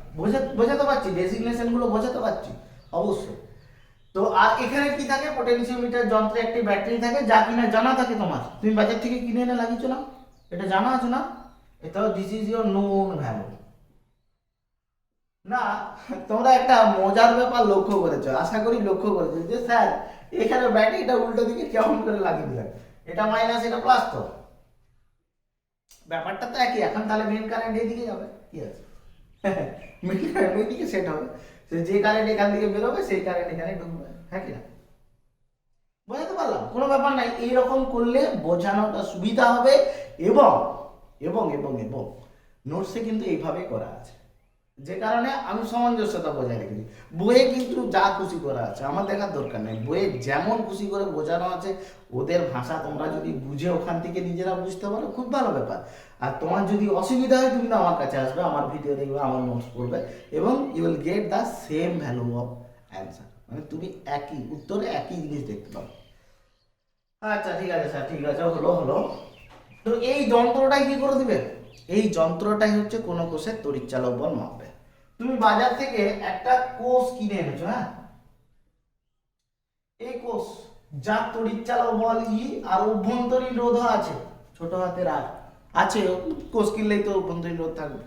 বোঝাতে পারছি? ডেসিগনেশন গুলো বোঝাতে পারছি অবশ্যই। তো আর এখানে কি থাকে, পোটেনশিওমিটার যন্ত্রে একটি ব্যাটারি থাকে, যা কিনা জানা থাকে তোমার, তুমি বাজার থেকে কিনে এনে লাগিয়েছো না, এটা জানা আছে না? এটা this is your known value না। তোমরা একটা মজার ব্যাপার লক্ষ্য করেছো, আশা করি লক্ষ্য করেছো, যে স্যার এখানে ব্যাটারিটা উল্টো দিকে কেমন করে লাগিয়ে দিলেন, এটা মাইনাস এটা প্লাস, তো ব্যাপারটা তো একই। এখন তাহলে মেন কারেন্ট এইদিকে যাবে, কি আছে? মেন কারেন্ট ওইদিকে সেট হবে, যে কারেন্ট এখান থেকে বেরোবে সেই কারেন্ট এখানে ঢুকবে, হ্যাঁ কি না? বোঝাতে পারলাম? কোনো ব্যাপার নাই, এইরকম করলে বোঝানোটা সুবিধা হবে। এবং এবং এবং এবং নোটসে কিন্তু এইভাবে করা আছে, যে কারণে আমি সামঞ্জস্যতা বজায় রেখেছি। বইয়ে কিন্তু যা খুশি করা আছে, আমার দেখার দরকার নেই। বইয়ে যেমন খুশি করে বোঝানো আছে, ওদের ভাষা তোমরা যদি বুঝে ওখান থেকে নিজেরা বুঝতে পারো, খুব ভালো ব্যাপার। আর তোমার যদি অসুবিধা হয়, তুমি না আমার কাছে আসবে, আমার ভিডিও দেখবে, আমার নোটস পড়বে, এবং you will get the same value of answer. মানে তুমি একই উত্তরে একই জিনিস দেখতে পাবে। আচ্ছা ঠিক আছে স্যার, ঠিক আছে, হলো হলো। তো এই যন্ত্রটাই কি করে দিবে? এই যন্ত্রটাই হচ্ছে কোনো কোষের তড়িৎচালক বল মাপবে। তুমি বাজার থেকে একটা কোষ কিনে এনেছো, হ্যাঁ, এই কোষ যার তড়িৎচালক বল ই আর অভ্যন্তরীণ রোধও আছে, ছোট হাতের আর আছে, কোষ কিনলেই তো অভ্যন্তরীণ রোধ থাকবে।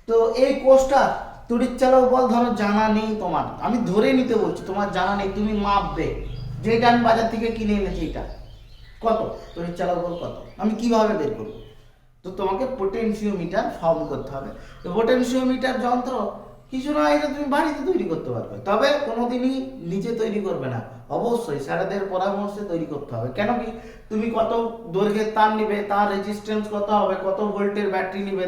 তো এই কোষটা তড়িৎচালক বল ধরো জানা নেই তোমার, আমি ধরে নিতে বলছি তোমার জানা নেই, তুমি মাপবে যেটা আমি বাজার থেকে কিনে এনেছি এটা কত, তড়িৎচালক বল কত, আমি কিভাবে বের করব? তো তোমাকে পোটেনশিওমিটার ফর্ম করতে হবে। তো পোটেনশিওমিটার যন্ত্র কিছু না, এটা তুমি বাড়িতে তৈরি করতে পারবে, তবে কোনোদিনই নিজে তৈরি করবে না, অবশ্যই স্যারেদের পরামর্শে তৈরি করতে হবে। কেন কি, তুমি কত দৈর্ঘ্যের তার নিবে, তার রেজিস্ট্যান্স কত হবে, কত ভোল্টের ব্যাটারি নিবে,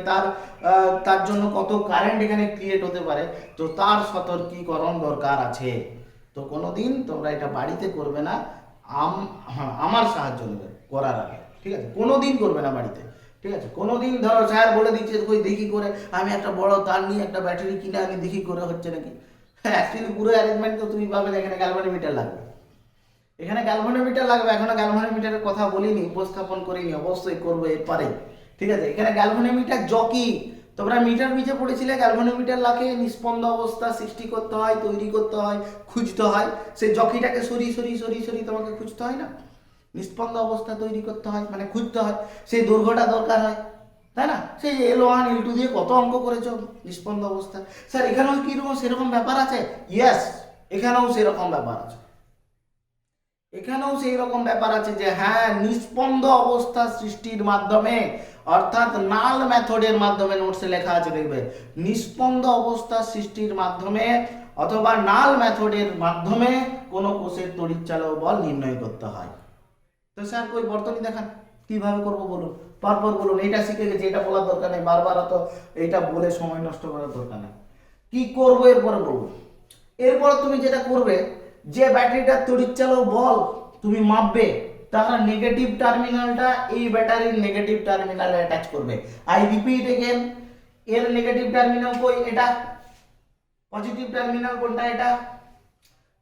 তার জন্য কত কারেন্ট এখানে ক্রিয়েট হতে পারে, তো তার সতর্কীকরণ দরকার আছে। তো কোনোদিন তোমরা এটা বাড়িতে করবে না, আমার সাহায্য নেবে করার আগে, ঠিক আছে? কোনোদিন করবে না বাড়িতে, ঠিক আছে? কোনোদিন ধরো স্যার বলে দিচ্ছে কই দেখি করে আমি একটা বড় তার নিয়ে একটা ব্যাটারি কিনে আমি দেখি করে হচ্ছে নাকি। হ্যাঁ, অ্যাকচুয়ালি পুরো অ্যারেঞ্জমেন্ট তো তুমি পাবে না, এখানে গ্যালভানোমিটার লাগবে, এখানে গ্যালভানোমিটার লাগবে। এখনো গ্যালভানোমিটারের কথা বলিনি, উপস্থাপন করিনি, অবশ্যই করবো এরপরে, ঠিক আছে? এখানে গ্যালভানোমিটার জকি, তোমরা মিটার নিচে পড়েছিলে, গ্যালভানোমিটার লাগে নিষ্পন্দ অবস্থা সৃষ্টি করতে হয়, তৈরি করতে হয়, খুঁজতে হয়, সেই জকিটাকে সরি সরি সরি সরি তোমাকে খুঁজতে হয় না, নিষ্পন্দ অবস্থা তৈরি করতে হয় মানে খুঁজতে হয়, সেই দৈর্ঘ্যটা দরকার হয়, তাই না? সেই L1 L2 দিয়ে কত অঙ্ক করেছো নিষ্পন্দ অবস্থা। স্যার এখানেও কি রকম সেরকম ব্যাপার আছে? ইয়েস, এখানেও সেরকম ব্যাপার আছে, এখানেও সেই রকম ব্যাপার আছে যে হ্যাঁ, নিষ্পন্দ অবস্থা সৃষ্টির মাধ্যমে, অর্থাৎ নাল মেথডের মাধ্যমে, নোটসে লেখা আছে দেখবে, নিষ্পন্দ অবস্থা সৃষ্টির মাধ্যমে অথবা নাল মেথডের মাধ্যমে কোন কোষের তড়িৎচালক বল নির্ণয় করতে হয়। তো স্যার কই বর্তনী দেখান, কিভাবে করব বলুন, পরপর বলুন, এটা শিখে গেছি, এটা বলার দরকার নেই, বারবার অত এটা বলে সময় নষ্ট করার দরকার নেই। কি করবো এরপরে বলবো। এরপর তুমি যেটা করবে, যে ব্যাটারিটার তড়িৎচালক বল তুমি মাপবে, তার নেগেটিভ টার্মিনালটা এই ব্যাটারির নেগেটিভ টার্মিনালে অ্যাটাচ করবে। আই রিপিট এগেন, এর নেগেটিভ টার্মিনাল কই, এটা পজিটিভ টার্মিনাল কোনটা, এটা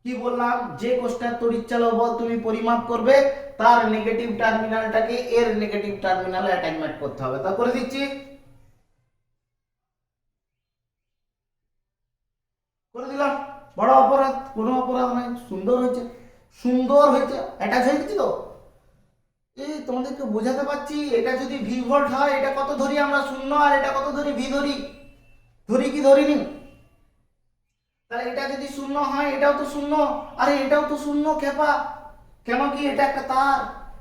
কি বললাম, যে কোষটার তড়িৎচালক বল তুমি পরিমাপ করবে তার নেগেটিভ টার্মিনালটাকে এর নেগেটিভ টার্মিনালে অ্যাটাচমেন্ট করতে হবে। তা করে দিচ্ছি, করে দিলাম, বড় অপরাধ, কোনো অপরাধ নাই, সুন্দর হয়েছে, সুন্দর হয়েছে, অ্যাটাচ হয়ে গেছি তো। এই তোমাদেরকে বোঝাতে পারছি, এটা যদি ভি ভোল্ট হয়, এটা কত ধরি আমরা শূন্য, আর এটা কত ধরি ভি ধরি, ধরি কি ধরিনি? তাহলে এটা যদি শূন্য হয়, এটাও তো শূন্য, আরে এটাও তো শূন্য খেপা, কেন কি এটা একটা তার,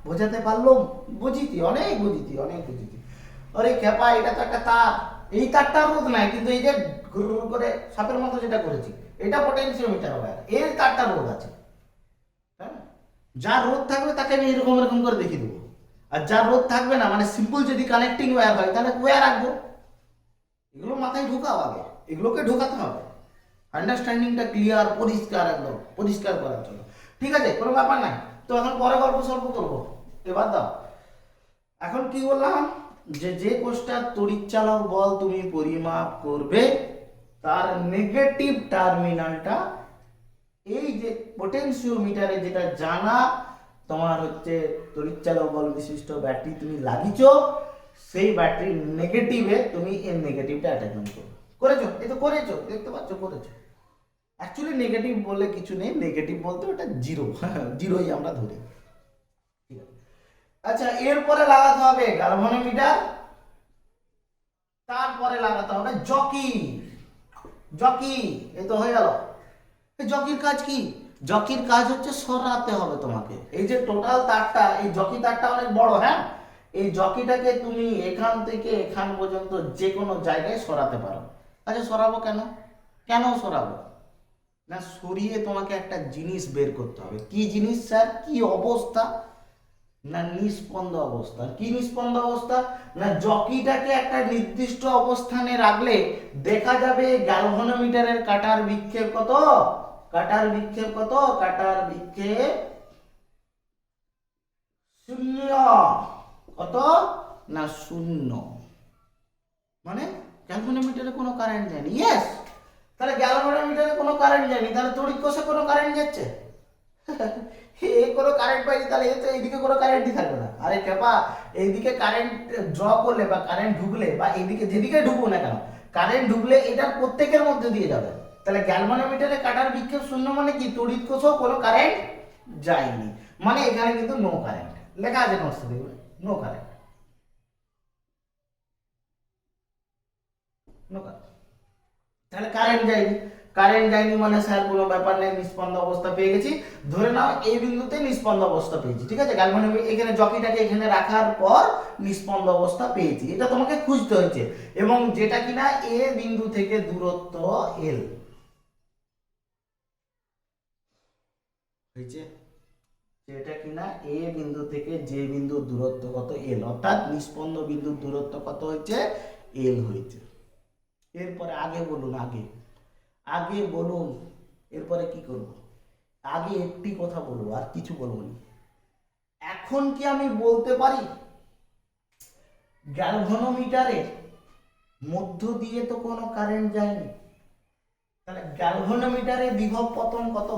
বোঝাতে পারলাম? বুঝিতি, অনেক বুঝিতি, অনেক বুঝিতি। আরে খেপা, এটা তো একটা তার, এই তারটার রোধ নাই, কিন্তু এই যে ঘুর করে সাপের মতো যেটা করেছি, এটা পোটেনশিওমিটার হবে, এর তারটার রোধ আছে, হ্যাঁ? যার রোধ থাকবে তাকে আমি এরকম এরকম করে দেখিয়ে দেবো, আর যার রোধ থাকবে না, মানে সিম্পল যদি কানেক্টিং ওয়্যার হয়, তাহলে ওয়্যার রাখবো। এগুলো মাথায় ঢোকাও আগে, এগুলোকে ঢোকাতে হবে, আন্ডারস্ট্যান্ডিংটা ক্লিয়ার, পরিষ্কার, একদম পরিষ্কার করার জন্য, ঠিক আছে? কোনো ব্যাপার নাই। তো এখন পরে গল্প সল্প করবো, এবার দাও। এখন কি বললাম, যে যে কোষটার তড়িৎচালক বল তুমি পরিমাপ করবে তার নেগেটিভ টার্মিনালটা এই যে পটেনশিওমিটারে যেটা জানা তোমার হচ্ছে তড়িৎচালক বল বিশিষ্ট ব্যাটারি তুমি লাগিয়েছো, সেই ব্যাটারির নেগেটিভে তুমি এর নেগেটিভটা অ্যাটাচমেন্ট করবে। করেছো? এই তো করেছো, দেখতে পাচ্ছ করেছো। অ্যাকচুয়ালি নেগেটিভ বললে কিছু নেই, নেগেটিভ বলতে ওটা জিরো, জিরোই আমরা ধরি, ঠিক আছে? আচ্ছা, এরপরে লাগাতে হবে গ্যালভানোমিটার, তারপরে লাগাতে হবে জকি। জকি, এই তো হয়ে গেল। জকির কাজ কি? জকির কাজ হচ্ছে সরাতে হবে তোমাকে, এই যে টোটাল তারটা, এই জকি তারটা অনেক বড়, হ্যাঁ, এই জকিটাকে তুমি এখান থেকে এখান পর্যন্ত যে কোনো জায়গায় সরাতে পারো। আচ্ছা, সরাবো কেন, কেন সরাবো না, সরিয়ে তোমাকে একটা জিনিস বের করতে হবে। কি জিনিস স্যার, কি অবস্থা না, নিষ্পন্দ অবস্থা। কি নিষ্পন্দ অবস্থা না, জকিটাকে একটা নির্দিষ্ট অবস্থানে রাখলে দেখা যাবে গ্যালভানোমিটারের কাটার বিক্ষেপ কত, কাটার বিক্ষেপ কত, কাটার বিক্ষেপ শূন্য, কত না শূন্য, মানে গ্যালভানোমিটারে কোনো কারেন্ট যায়নি। ইয়েস, তাহলে গ্যালভানোমিটারে কোনো কারেন্ট যায়নি, তাহলে তড়িৎ কোষে কোনো কারেন্ট যাচ্ছে? কোনো কারেন্ট পাইনি, তাহলে তো এইদিকে কোনো কারেন্টই থাকবে না। আরে খেপা, এইদিকে কারেন্ট ড্র করলে বা কারেন্ট ঢুকলে বা এইদিকে যেদিকে ঢুকুক না কেন, কারেন্ট ঢুকলে এটার প্রত্যেকের মধ্যে দিয়ে যাবে। তাহলে গ্যালভানোমিটারে কাটার বিক্ষেপ শূন্য মানে কি, তড়িৎ কোষেও কোনো কারেন্ট যায়নি, মানে এখানে কিন্তু নো কারেন্ট লেখা আছে নোটসে, দেখবে নো কারেন্ট, নো কারেন্ট। তাহলে কারেন্ট যায়নি, কারেন্ট যায়নি মানে স্যার কোনো ব্যাপার নেই, নিষ্পন্দ অবস্থা পেয়ে গেছি। ধরে নাও এই বিন্দুতে নিষ্পন্দ অবস্থা পেয়েছি, ঠিক আছে, গ্যালভানোমিটার এখানে জকিটাকে এখানে রাখার পর নিষ্পন্দ অবস্থা পেয়েছি, এটা তোমাকে খুঁজতে হয়েছে। এবং যেটা কিনা এ বিন্দু থেকে দূরত্ব এল হয়েছে, যেটা কিনা এ বিন্দু থেকে যে বিন্দুর দূরত্ব কত এল, অর্থাৎ নিষ্পন্দ বিন্দুর দূরত্ব কত হয়েছে, এল হয়েছে। এরপরে আগে বলুন, আগে আগে বলুন, এরপরে কি করব, আগে একটি কথা বলবো আর কিছু বলবো না। এখন কি আমি বলতে পারি গ্যালভানোমিটারের মধ্য দিয়ে তো কোনো কারেন্ট যায়নি, তাহলে গ্যালভানোমিটারে বিভব পতন কত?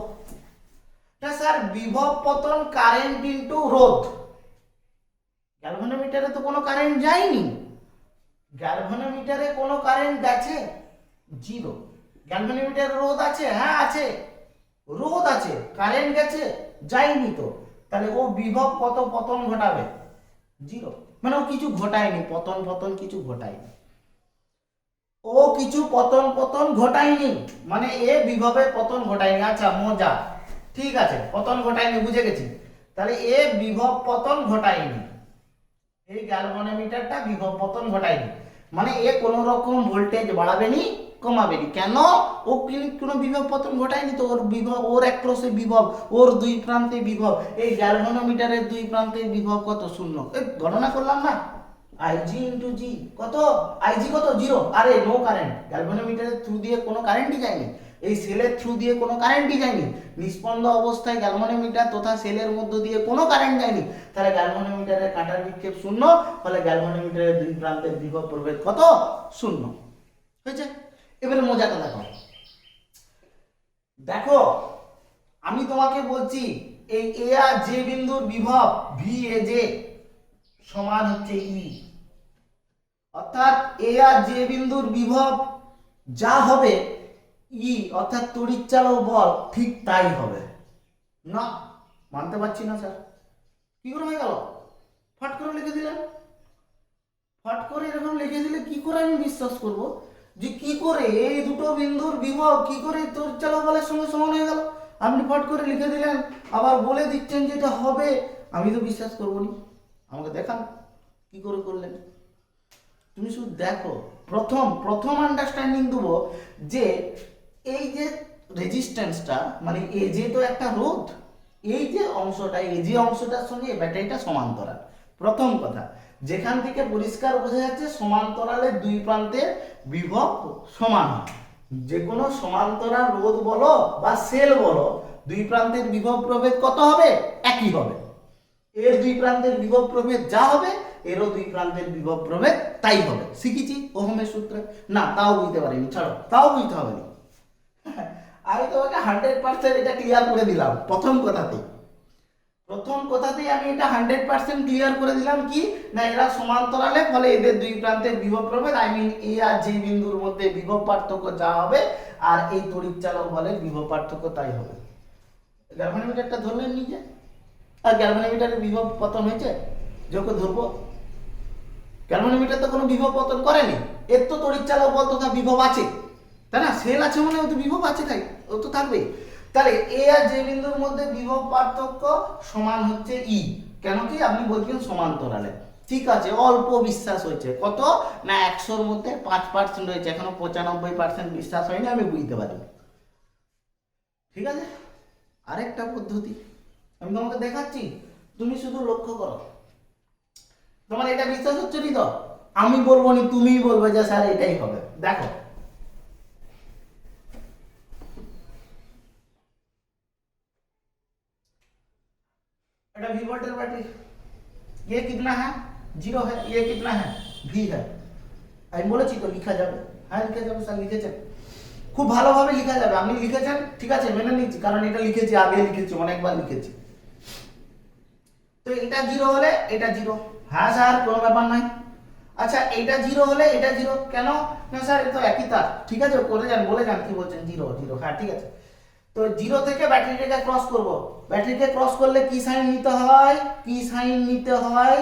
না স্যার, বিভব পতন কারেন্ট ইনটু রোধ, গ্যালভানোমিটারে তো কোনো কারেন্ট যায়নি, গ্যালভানোমিটারে কোনো কারেন্ট গেছে জিরো। গ্যালভানোমিটারে রোধ আছে, হ্যাঁ আছে, রোধ আছে, কারেন্ট গেছে যায়নি তো, তাহলে ও বিভব কত পতন ঘটাবে, জিরো, মানে ও কিছু ঘটায়নি, পতন পতন কিছু ঘটায়নি, ও কিছু পতন পতন ঘটায়নি, মানে এ বিভবে পতন ঘটায়নি। আচ্ছা মজা, ঠিক আছে, পতন ঘটায়নি বুঝে গেছি, তাহলে এ বিভব পতন ঘটায়নি, এই গ্যালভানোমিটারটা বিভব পতন ঘটায়নি, মানে এ কোনো রকম ভোল্টেজ বাড়াবেনি কমাবেনি, কেন, ও কোনো বিভব পতন ঘটায়নি তো, ওর বিভব, ওর একরসে বিভব, ওর দুই প্রান্তে বিভব, এই গ্যালভানোমিটারের দুই প্রান্তে বিভব কত, শূন্য, এই গণনা করলাম না, আইজি ইন্টু জি কত, আইজি কত, জিরো, আরে নো কারেন্ট, গ্যালভানোমিটারের থ্রু দিয়ে কোনো কারেন্টই যায়নি, এই সেলের থ্রু দিয়ে কোনো কারেন্টই যায়নি, নিষ্পন্দ অবস্থায় গ্যালভানোমিটার তথা সেলের মধ্য দিয়ে কোনো কারেন্ট যায়নি, তাহলে গ্যালভানোমিটারের কাটার বিক্ষেপ শূন্য, ফলে গ্যালভানোমিটারের দুই প্রান্তের বিভব প্রভেদ কত, শূন্য হয়েছে। এবারে মজাটা দেখো, দেখো আমি তোমাকে বলছি এই এ আর যে বিন্দুর বিভব ভি এ জে সমান হচ্ছে ই, অর্থাৎ এ আর যে বিন্দুর বিভব যা হবে ই অর্থাৎ তড়িৎচালক বল ঠিক তাই হবে না, মানতে পারছি না স্যার, কি করে হয়ে গেল, ফট করে লিখে দিলেন, ফট করে এরকম লিখে দিলে কি করে আমি বিশ্বাস করব যে কি করে এই দুটো বিন্দুর বিভব কি করে তড়িৎচালক বলের সঙ্গে সমান হয়ে গেল, আপনি ফট করে লিখে দিলেন আবার বলে দিচ্ছেন যে এটা হবে, আমি তো বিশ্বাস করবো না, আমাকে দেখান কি করে করলেন। তুমি শুধু দেখো, প্রথম প্রথম আন্ডারস্ট্যান্ডিং দেবো যে এই যে রেজিস্ট্যান্সটা মানে এ যে তো একটা রোধ, এই যে অংশটা এই যে অংশটার সঙ্গে এই ব্যাটারিটা সমান্তরাল, প্রথম কথা, যেখান থেকে পরিষ্কার বোঝা যাচ্ছে সমান্তরালের দুই প্রান্তে বিভব সমান হয়, যে কোনো সমান্তরাল রোধ বলো বা সেল বলো দুই প্রান্তের বিভব প্রভেদ কত হবে, একই হবে, এর দুই প্রান্তের বিভব প্রভেদ যা হবে এরও দুই প্রান্তের বিভব প্রভেদ তাই হবে, শিখেছি ওহমের সূত্রে, না তাও বুঝতে পারিনি, ছাড়ো তাও বুঝতে হবে না, আমি তোমাকে 100% এটা ক্লিয়ার করে দিলাম প্রথম কথাতেই, প্রথম কথাতেই আমি এটা 100% ক্লিয়ার করে দিলাম কি না, এরা সমান্তরালে, ফলে এদের দুই প্রান্তের বিভব প্রভেদ আই মিন এ আর যে বিন্দুর মধ্যে বিভব পার্থক্য যা হবে আর এই তড়িৎচালক বলের বিভব পার্থক্য তাই হবে। গ্যালভানোমিটারটা ধরলেন নিজে, আর গ্যালভানোমিটারের বিভব পতন হয়েছে, যোগ্য ধরবো, গ্যালভানোমিটার তো কোনো বিভব পতন করেনি, এর তো তড়িৎচালক বল তথা বিভব আছে, তাই না, সেল আছে মানে ও তো বিভব আছে, তাই ও তো থাকবেই, তাহলে এ আর যে বিন্দুর মধ্যে বিভব পার্থক্য সমান হচ্ছে ই, কেন কি আপনি বলছেন সমান্তরালে, ঠিক আছে, অল্প বিশ্বাস হয়েছে, কত না 100-র মধ্যে 5% হয়েছে, এখনো 95% বিশ্বাস হয়নি, আমি বুঝতে পারি, ঠিক আছে। আরেকটা পদ্ধতি আমি তোমাকে দেখাচ্ছি, তুমি শুধু লক্ষ্য করো, তোমার এটা বিশ্বাস হচ্ছে নি তো, আমি বলবো নি, তুমিই বলবে যে স্যার এটাই হবে, দেখো এটা V वोल्टेज बैटरी, ये कितना है, 0 है, ये कितना है, V है, আমি বলেছি তো লিখা যাবে, হ্যাঁ লিখে যাবে স্যার, লিখেছেন খুব ভালোভাবে লিখা যাবে, আপনি লিখেছেন ঠিক আছে মেনে নিচ্ছি, কারণ এটা লিখেছি আগে লিখেছি অনেকবার লিখেছি, তো এটা 0 হলে এটা 0, হ্যাঁ স্যার কোনো ব্যাপার নাই, আচ্ছা এটা জিরো হলে এটা জিরো কেন? না স্যার এটা তো একই তার। ঠিক আছে করে যান, বলে যান কি বলছেন। জিরো জিরো, হ্যাঁ ঠিক আছে। তো জিরো থেকে ব্যাটারিটাকে ক্রস করব। ব্যাটারিকে ক্রস করলে কি সাইন নিতে হয়? কি সাইন নিতে হয়?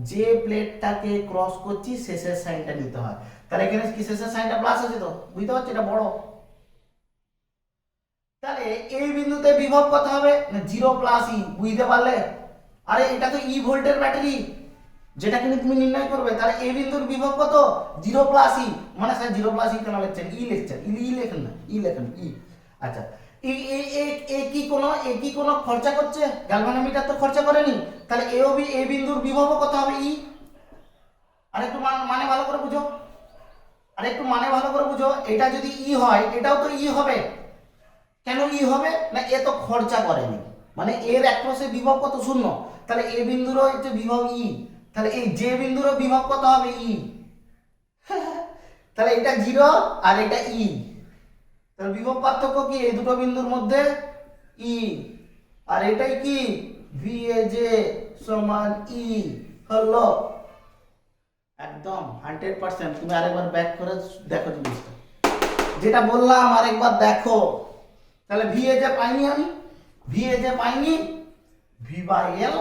যে প্লেটটাকে ক্রস করছি শেষের সাইনটা নিতে হয়। তাহলে এখানে কি শেষের সাইনটা প্লাস আছে, তো বুঝতে পারছো এটা বড়। তাহলে এই বিন্দুতে বিভব কত হবে? না জিরো প্লাস ই, বুঝতে পারলে? আরে এটা তো ই ভোল্টের ব্যাটারি, যেটা কিন্তু তুমি নির্ণয় করবে। তাহলে এই বিন্দুর বিভব কত? Zero plus E. মানে স্যার জিরো প্লাস ই কেন লিখছেন? ই লিখছেন, ই লেখেন না, ই লেখেন ই। আচ্ছা এ কি কোনো খরচা করছে? গ্যালভানোমিটার তো খরচা করেনি। তাহলে এই বিন্দুর বিভব কত হবে? ই। আরেকটু মানে ভালো করে বুঝো, আরেকটু মানে ভালো করে বুঝো। এটা যদি ই হয় এটাও তো ই হবে। কেন ই হবে? না এ তো খরচা করেনি, মানে এর একপাশে বিভব কত? শূন্য। তাহলে এ বিন্দুরও হচ্ছে বিভব ই। তাহলে এই যে বিন্দুরও বিভব কত হবে? ই। তাহলে এটা জিরো আর এটা ই। তাহলে বিভব পার্থক্য কি এই দুটো বিন্দুর মধ্যে? ই। আর এটাই কি? ভি এ জে সমান ই হলো। একদম 100%। তুমি আরেকবার ব্যাক করে দেখো জিনিসটা, যেটা বললাম আরেকবার দেখো। তাহলে ভি এ জে পাইনি আমি, ভি এ জে পাইনি, ভি বাই এল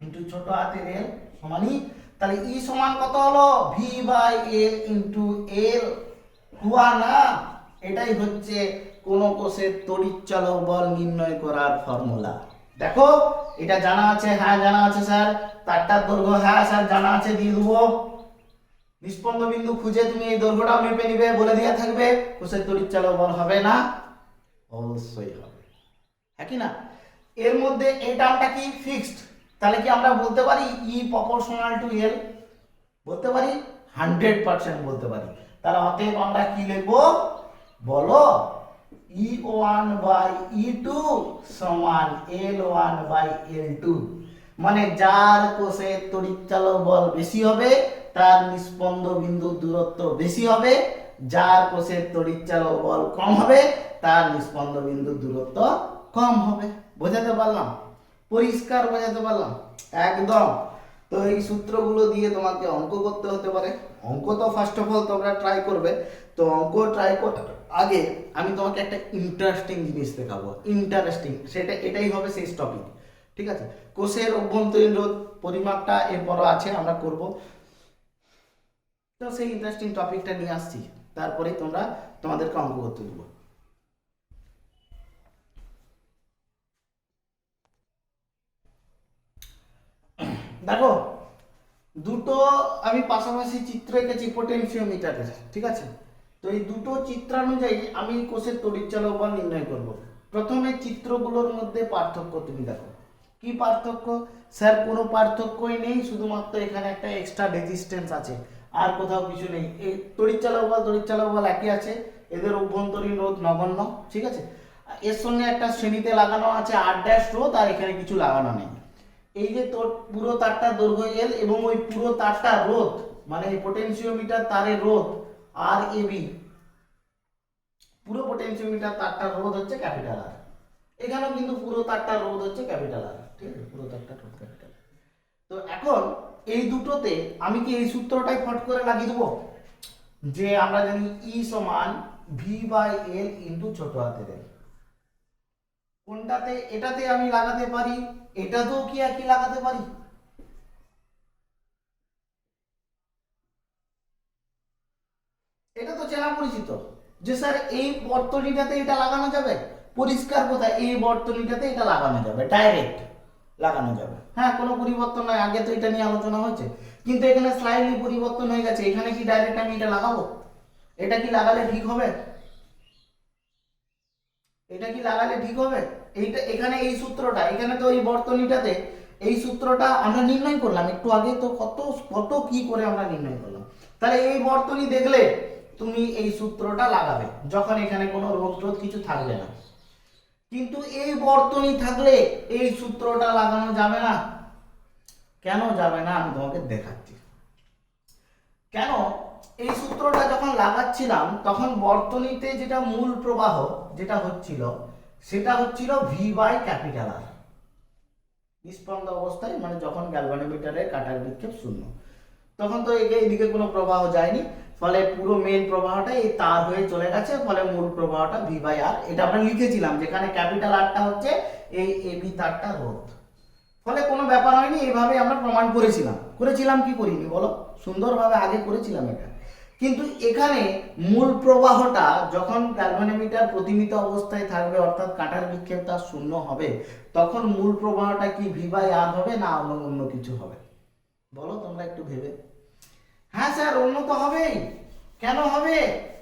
ইন্টু ছোট হাতের এল সমানই। তাহলে ই সমান কত হলো? V by L into L. হুয়া না? এটাই হচ্ছে কোন কোষের তড়িৎচালক বল নির্ণয় করার ফর্মুলা। দেখো এটা জানা আছে? হ্যাঁ জানা আছে স্যার। তারটার দৈর্ঘ্য, হ্যাঁ স্যার জানা আছে, দিয়ে দেবো। নিষ্পন্দ বিন্দু খুঁজে তুমি এই দৈর্ঘ্যটাও মেপে নিবে, বলে দেওয়া থাকবে। কোষের তড়িৎচালক বল হবে না? অবশ্যই হবে, হ্যাঁ কি না? এর মধ্যে এই টার্মটা কি ফিক্সড। তাহলে কি আমরা বলতে পারি ই প্রপোর্শনাল টু এল? বলতে পারি, 100% বলতে পারি। তাহলে অতএব আমরা কি লিখবো বলো? E1 বাই E2 সমান L1 বাই L2। মানে যার কোষের তড়িৎচালক বল বেশি হবে তার নিষ্পন্দ বিন্দুর দূরত্ব বেশি হবে, যার কোষের তড়িৎচালক বল কম হবে তার নিষ্পন্দ বিন্দুর দূরত্ব কম হবে। বোঝাতে পারলাম? পরিষ্কার বোঝাতে পারলাম? একদম। তো এই সূত্রগুলো দিয়ে তোমাকে অঙ্ক করতে হতে পারে। অঙ্ক তো ফার্স্ট অফ অল তোমরা ট্রাই করবে। তো অঙ্ক ট্রাই করার আগে আমি তোমাকে একটা ইন্টারেস্টিং জিনিস দেখাবো। ইন্টারেস্টিং, সেটা এটাই হবে শেষ টপিক। ঠিক আছে? কোষের অভ্যন্তরীণ রোধ পরিমাপটা এরপরও আছে, আমরা করব। তো সেই ইন্টারেস্টিং টপিকটা নিয়ে আসছি, তারপরেই তোমাদেরকে অঙ্ক করতে দেবো। দেখো দুটো আমি পাশাপাশি চিত্র এঁকেছি পোটেনশিওমিটারের। ঠিক আছে? তো এই দুটো চিত্রানুযায়ী আমি কোষের তড়িৎচালক বল নির্ণয় করব। প্রথমে চিত্রগুলোর মধ্যে পার্থক্য তুমি দেখো। কি পার্থক্য? স্যার কোনো পার্থক্যই নেই, শুধুমাত্র এখানে একটা এক্সট্রা রেজিস্ট্যান্স আছে, আর কোথাও কিছু নেই। এই তড়িৎচালক বল একই আছে, এদের অভ্যন্তরীণ রোধ নগণ্য। ঠিক আছে? এর সঙ্গে একটা শ্রেণীতে লাগানো আছে R' রোধ, আর এখানে কিছু লাগানো নেই। এই যে তোর পুরো তারটা দৈর্ঘ্য এল এবং ওই পুরো তারটা রোধ, মানে এই পোটেনশিওমিটার তারের রোধ আর এবি, পুরো পোটেনশিওমিটার তারটার রোধ হচ্ছে ক্যাপিটাল আর। এখানেও কিন্তু পুরো তারটার রোধ হচ্ছে ক্যাপিটাল আর। ঠিক আছে? পুরো তারটার রোধ ক্যাপিটাল। তো এখন এই দুটোতে আমি কি এই সূত্রটাই ফট করে লাগিয়ে দেবো, যে আমরা জানি ই সমান ভি বাই এল ইন্টু ছোট হাতের এল। কোনটাতে? এটাতে আমি লাগাতে পারি, এটাতেও কি একই লাগাতে পারি। এটা তো চেনা পরিচিত যে স্যার এই বর্তনীটাতে এটা লাগানো যাবে। পরিষ্কার কথা, এই বর্তনীটাতে এটা লাগানো যাবে, ডাইরেক্ট লাগানো যাবে। হ্যাঁ কোনো পরিবর্তন নয়, আগে তো এটা নিয়ে আলোচনা হয়েছে, কিন্তু এখানে স্লাইডলি পরিবর্তন হয়ে গেছে। এখানে কি ডাইরেক্ট আমি এটা লাগাবো? এটা কি লাগালে ঠিক হবে? এটা কি লাগালে ঠিক হবে? এইটা এখানে এই সূত্রটা, এখানে তো এই বর্তনীটাতে এই সূত্রটা আমরা নির্ণয় করলাম একটু আগে। তো কত কত কি করে আমরা নির্ণয় করলাম। তাহলে এই বর্তনী দেখলে তুমি এই সূত্রটা লাগাবে যখন এখানে কোনো রোধ কিছু থাকবে না। কিন্তু এই বর্তনী থাকলে এই সূত্রটা লাগানো যাবে না। কেন যাবে না আমি তোমাকে দেখাচ্ছি। কেন? এই সূত্রটা যখন লাগাচ্ছিলাম তখন বর্তনীতে যেটা মূল প্রবাহ যেটা হচ্ছিল সেটা হচ্ছিল ভি বাই ক্যাপিটাল আর, নিষ্পন্দ অবস্থায়, মানে যখন গ্যালভানোমিটারের কাটার বিক্ষেপ শূন্য। তখন তো এদিকে কোনো প্রবাহ যায়নি, ফলে পুরো মেন প্রবাহটা এই তার হয়ে চলে গেছে, ফলে মূল প্রবাহটা ভি বাই আর। এটা আমরা লিখেছিলাম, যেখানে ক্যাপিটাল আরটা হচ্ছে এই এবি তারটা রোধ। ফলে কোনো ব্যাপার হয়নি, এইভাবে আমরা প্রমাণ করেছিলাম কি করিনি বলো? সুন্দরভাবে আগে করেছিলাম এটা। কিন্তু এখানে মূল প্রবাহটা যখন গ্যালভানোমিটার প্রতিমিত অবস্থায় থাকবে, অর্থাৎ কাঁটার বিক্ষেপ তার শূন্য হবে, তখন মূল প্রবাহটা কি ভি বাই আর হবে না অন্য কিছু হবে? বলো তোমরা একটু ভেবে। হ্যাঁ স্যার, অন্য তো হবেই। কেন হবে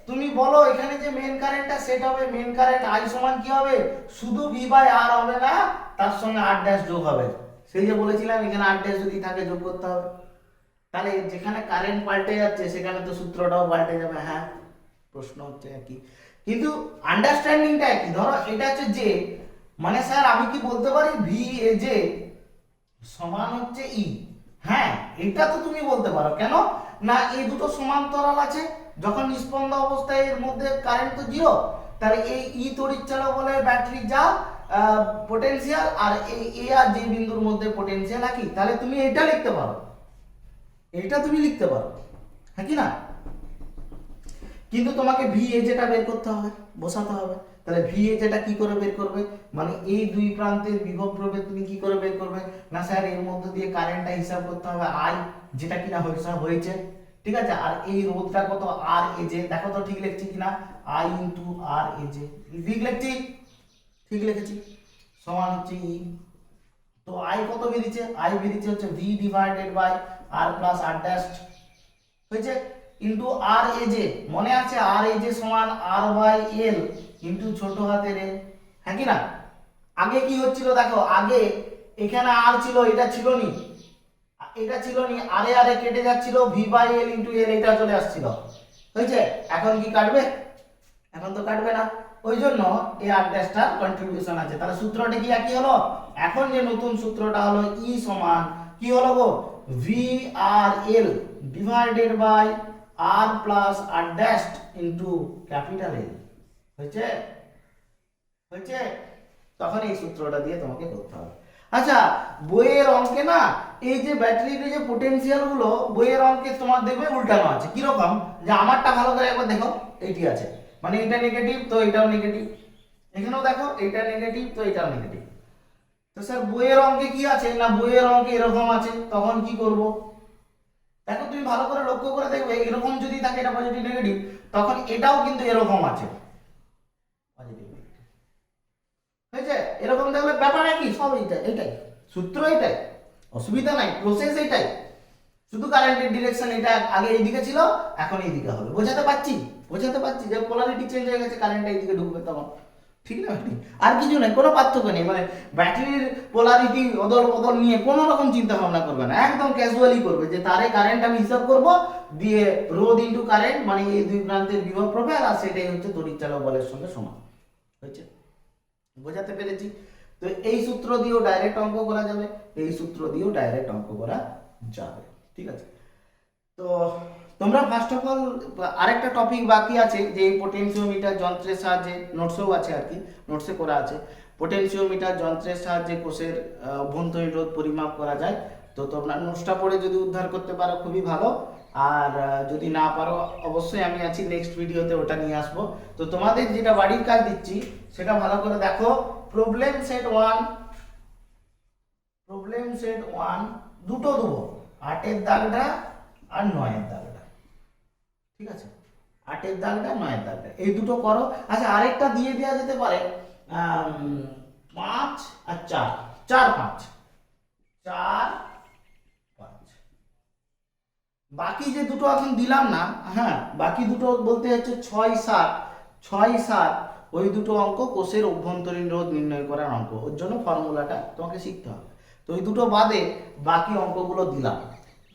তুমি বলো? এখানে যে মেন কারেন্টটা সেট হবে, মেন কারেন্ট আই সমান কি হবে? শুধু ভি বাই আর হবে না, তার সঙ্গে আর ড্যাশ যোগ হবে। সেই যে বলেছিলাম এখানে আর ড্যাশ যদি থাকে যোগ করতে হবে। তাহলে যেখানে কারেন্ট পাল্টে যাচ্ছে সেখানে তো সূত্রটাও পাল্টে যাবে। হ্যাঁ, প্রশ্ন হচ্ছে একই, কিন্তু আন্ডারস্ট্যান্ডিংটা একই। ধরো এটা হচ্ছে যে, মানে স্যার আমি কি বলতে পারি ভি এ যে সমান হচ্ছে ই? হ্যাঁ, এটা তো তুমি বলতে পারো। কেন না, এই দুটো সমান্তরাল আছে, যখন নিস্পন্দ অবস্থায় এর মধ্যে কারেন্ট তো জিরো, তাহলে এই ই তড়িৎচালক বলে ব্যাটারি যা পোটেনশিয়াল, আর এই এ আর যে বিন্দুর মধ্যে পোটেনশিয়াল একই, তাহলে তুমি এটা লিখতে পারো, এটা তুমি লিখতে পারো, হ্যাঁ কি না? কিন্তু তোমাকে ভি এ যেটা বের করতে হবে, বসাতে হবে। তাহলে ভি এ যেটা কি করে বের করবে? মানে এই দুই প্রান্তের বিভব প্রভেদ তুমি কি করে বের করবে? না স্যার, এর মধ্যে দিয়ে কারেন্টটা হিসাব করতে হবে আই, যেটা কিনা হয়েছে, ঠিক আছে। আর এই রোধটা কত? আর এ যে, দেখো তো ঠিক লিখছি কিনা? আই ইনটু আর এ যে, ঠিক লিখছি? ঠিক লিখেছি। সমান হচ্ছে ই। তো আই কত বেরিয়েছে? আই বেরিয়েছে হচ্ছে V divided by R plus R dash হয়েছে, ইনটু আর এ যে। মনে আছে আর এ যে সমান আর বাই এল ইনটু ছোট হাতের এল, হ্যাঁ কি না? আগে কি হচ্ছিল দেখো, আগে এখানে আর ছিল, এটা ছিল নি, এটা ছিল নি, আরে আরে কেটে যাচ্ছিল, V by L into L এটা চলে আসছিল, হয়েছে। এখন কি কাটবে? এখন তো কাটবে না, ওই জন্য এই আর ড্যাশটার কন্ট্রিবিউশন আছে। তাহলে সূত্রটা কি একই হলো? এখন যে নতুন সূত্রটা হলো ই সমান কি হলো গো? V R L divided by R plus R dash into capital L, হয়েছে? হয়েছে? তখন এই সূত্রটা দিয়ে তোমাকে করতে হবে। আচ্ছা, বইয়ের অঙ্কে না এই যে ব্যাটারির যে পোটেনশিয়াল গুলো বইয়ের অঙ্কে তোমার দেখবে উল্টানো আছে। কিরকম? যে আমারটা ভালো করে একবার দেখো, এইটি আছে, মানে এটা নেগেটিভ তো এটাও নেগেটিভ, এখানেও দেখো এটা নেগেটিভ তো এটাও নেগেটিভ। তো স্যার বইয়ের অঙ্কে কি আছে? না বইয়ের অঙ্কে এরকম আছে, তখন কি করব? দেখো তুমি ভালো করে লক্ষ্য করে দেখবে, এরকম যদি থাকে এটা পজিটিভ নেগেটিভ, তখন এটাও কিন্তু এরকম আছে, পজিটিভ নেগেটিভ, হয়েছে? এরকম দেখলে ব্যাপার কি সব এটাই সূত্র, এটাই অসুবিধা নাই, প্রসেস এটাই, শুধু কারেন্টের ডিরেকশন এটা আগে এইদিকে ছিল, এখন এইদিকে হবে। বোঝাতে পারছি যে পোলারিটি চেঞ্জ হয়ে গেছে, কারেন্টটা এইদিকে ঢুকবে তখন, ঠিক না? আর কিছু নেই, কোনো পার্থক্য নেই। মানে ব্যাটারির পোলারিটি অদল বদল নিয়ে কোনো রকম চিন্তা ভাবনা করবে না, একদম ক্যাজুয়ালি করবে যে তারে কারেন্ট আমি হিসাব করব, দিয়ে রোধ ইনটু কারেন্ট, মানে এই দুই প্রান্তের বিভব প্রভেদ, আর সেটাই হচ্ছে তড়িৎচালক বলের সঙ্গে সমান, হয়েছে? বোঝাতে পেরেছি? তো এই সূত্র দিয়েও ডাইরেক্ট অঙ্ক করা যাবে, এই সূত্র দিয়েও ডাইরেক্ট অঙ্ক করা যাবে, ঠিক আছে? তো তোমরা ফার্স্ট অফ অল আরেকটা টপিক বাকি আছে, যে এই পোটেনশিওমিটার যন্ত্রের সাহায্যে, নোটসেও আছে আর কি, নোটসে করা আছে, পোটেনশিওমিটার যন্ত্রের সাহায্যে কোষের অভ্যন্তরীণ রোধ পরিমাপ করা যায়। তো তোমরা নোটসটা পড়ে যদি উদ্ধার করতে পারো খুবই ভালো, আর যদি না পারো অবশ্যই আমি আছি, নেক্সট ভিডিওতে ওটা নিয়ে আসবো। তো তোমাদের যেটা বাড়ির কাজ দিচ্ছি সেটা ভালো করে দেখো। প্রবলেম সেট 1 দুটো দেবো, 8-এর দাগটা আর 9-এর দাগটা, ঠিক আছে? 8-এর দাগটা 9-এর দাগটা, এই দুটো করো। আচ্ছা, আরেকটা দিয়ে দেওয়া যেতে পারে 5 আর 4, 4-5, 4-5। বাকি যে দুটো এখন দিলাম না, হ্যাঁ, বাকি দুটো বলতে হচ্ছে 6-7, ওই দুটো অঙ্ক কোষের অভ্যন্তরীণ রোধ নির্ণয় করার অঙ্ক, ওর জন্য ফর্মুলাটা তোমাকে শিখতে হবে। তো ওই দুটো বাদে বাকি অঙ্কগুলো দিলাম,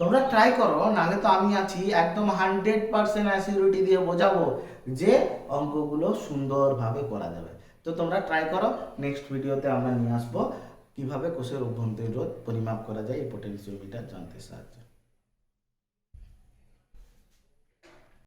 তোমরা ট্রাই করো, নাহলে তো আমি আছি, একদম 100% অ্যাসিউরিটি দিয়ে বোঝাবো যে অঙ্কগুলো সুন্দরভাবে করা যাবে। তো তোমরা ট্রাই করো, নেক্সট ভিডিওতে আমরা নিয়ে আসবো কিভাবে কোষের অভ্যন্তরীণ রোধ পরিমাপ করা যায় এই পোটেনশিওমিটার যন্ত্রের সাহায্যে।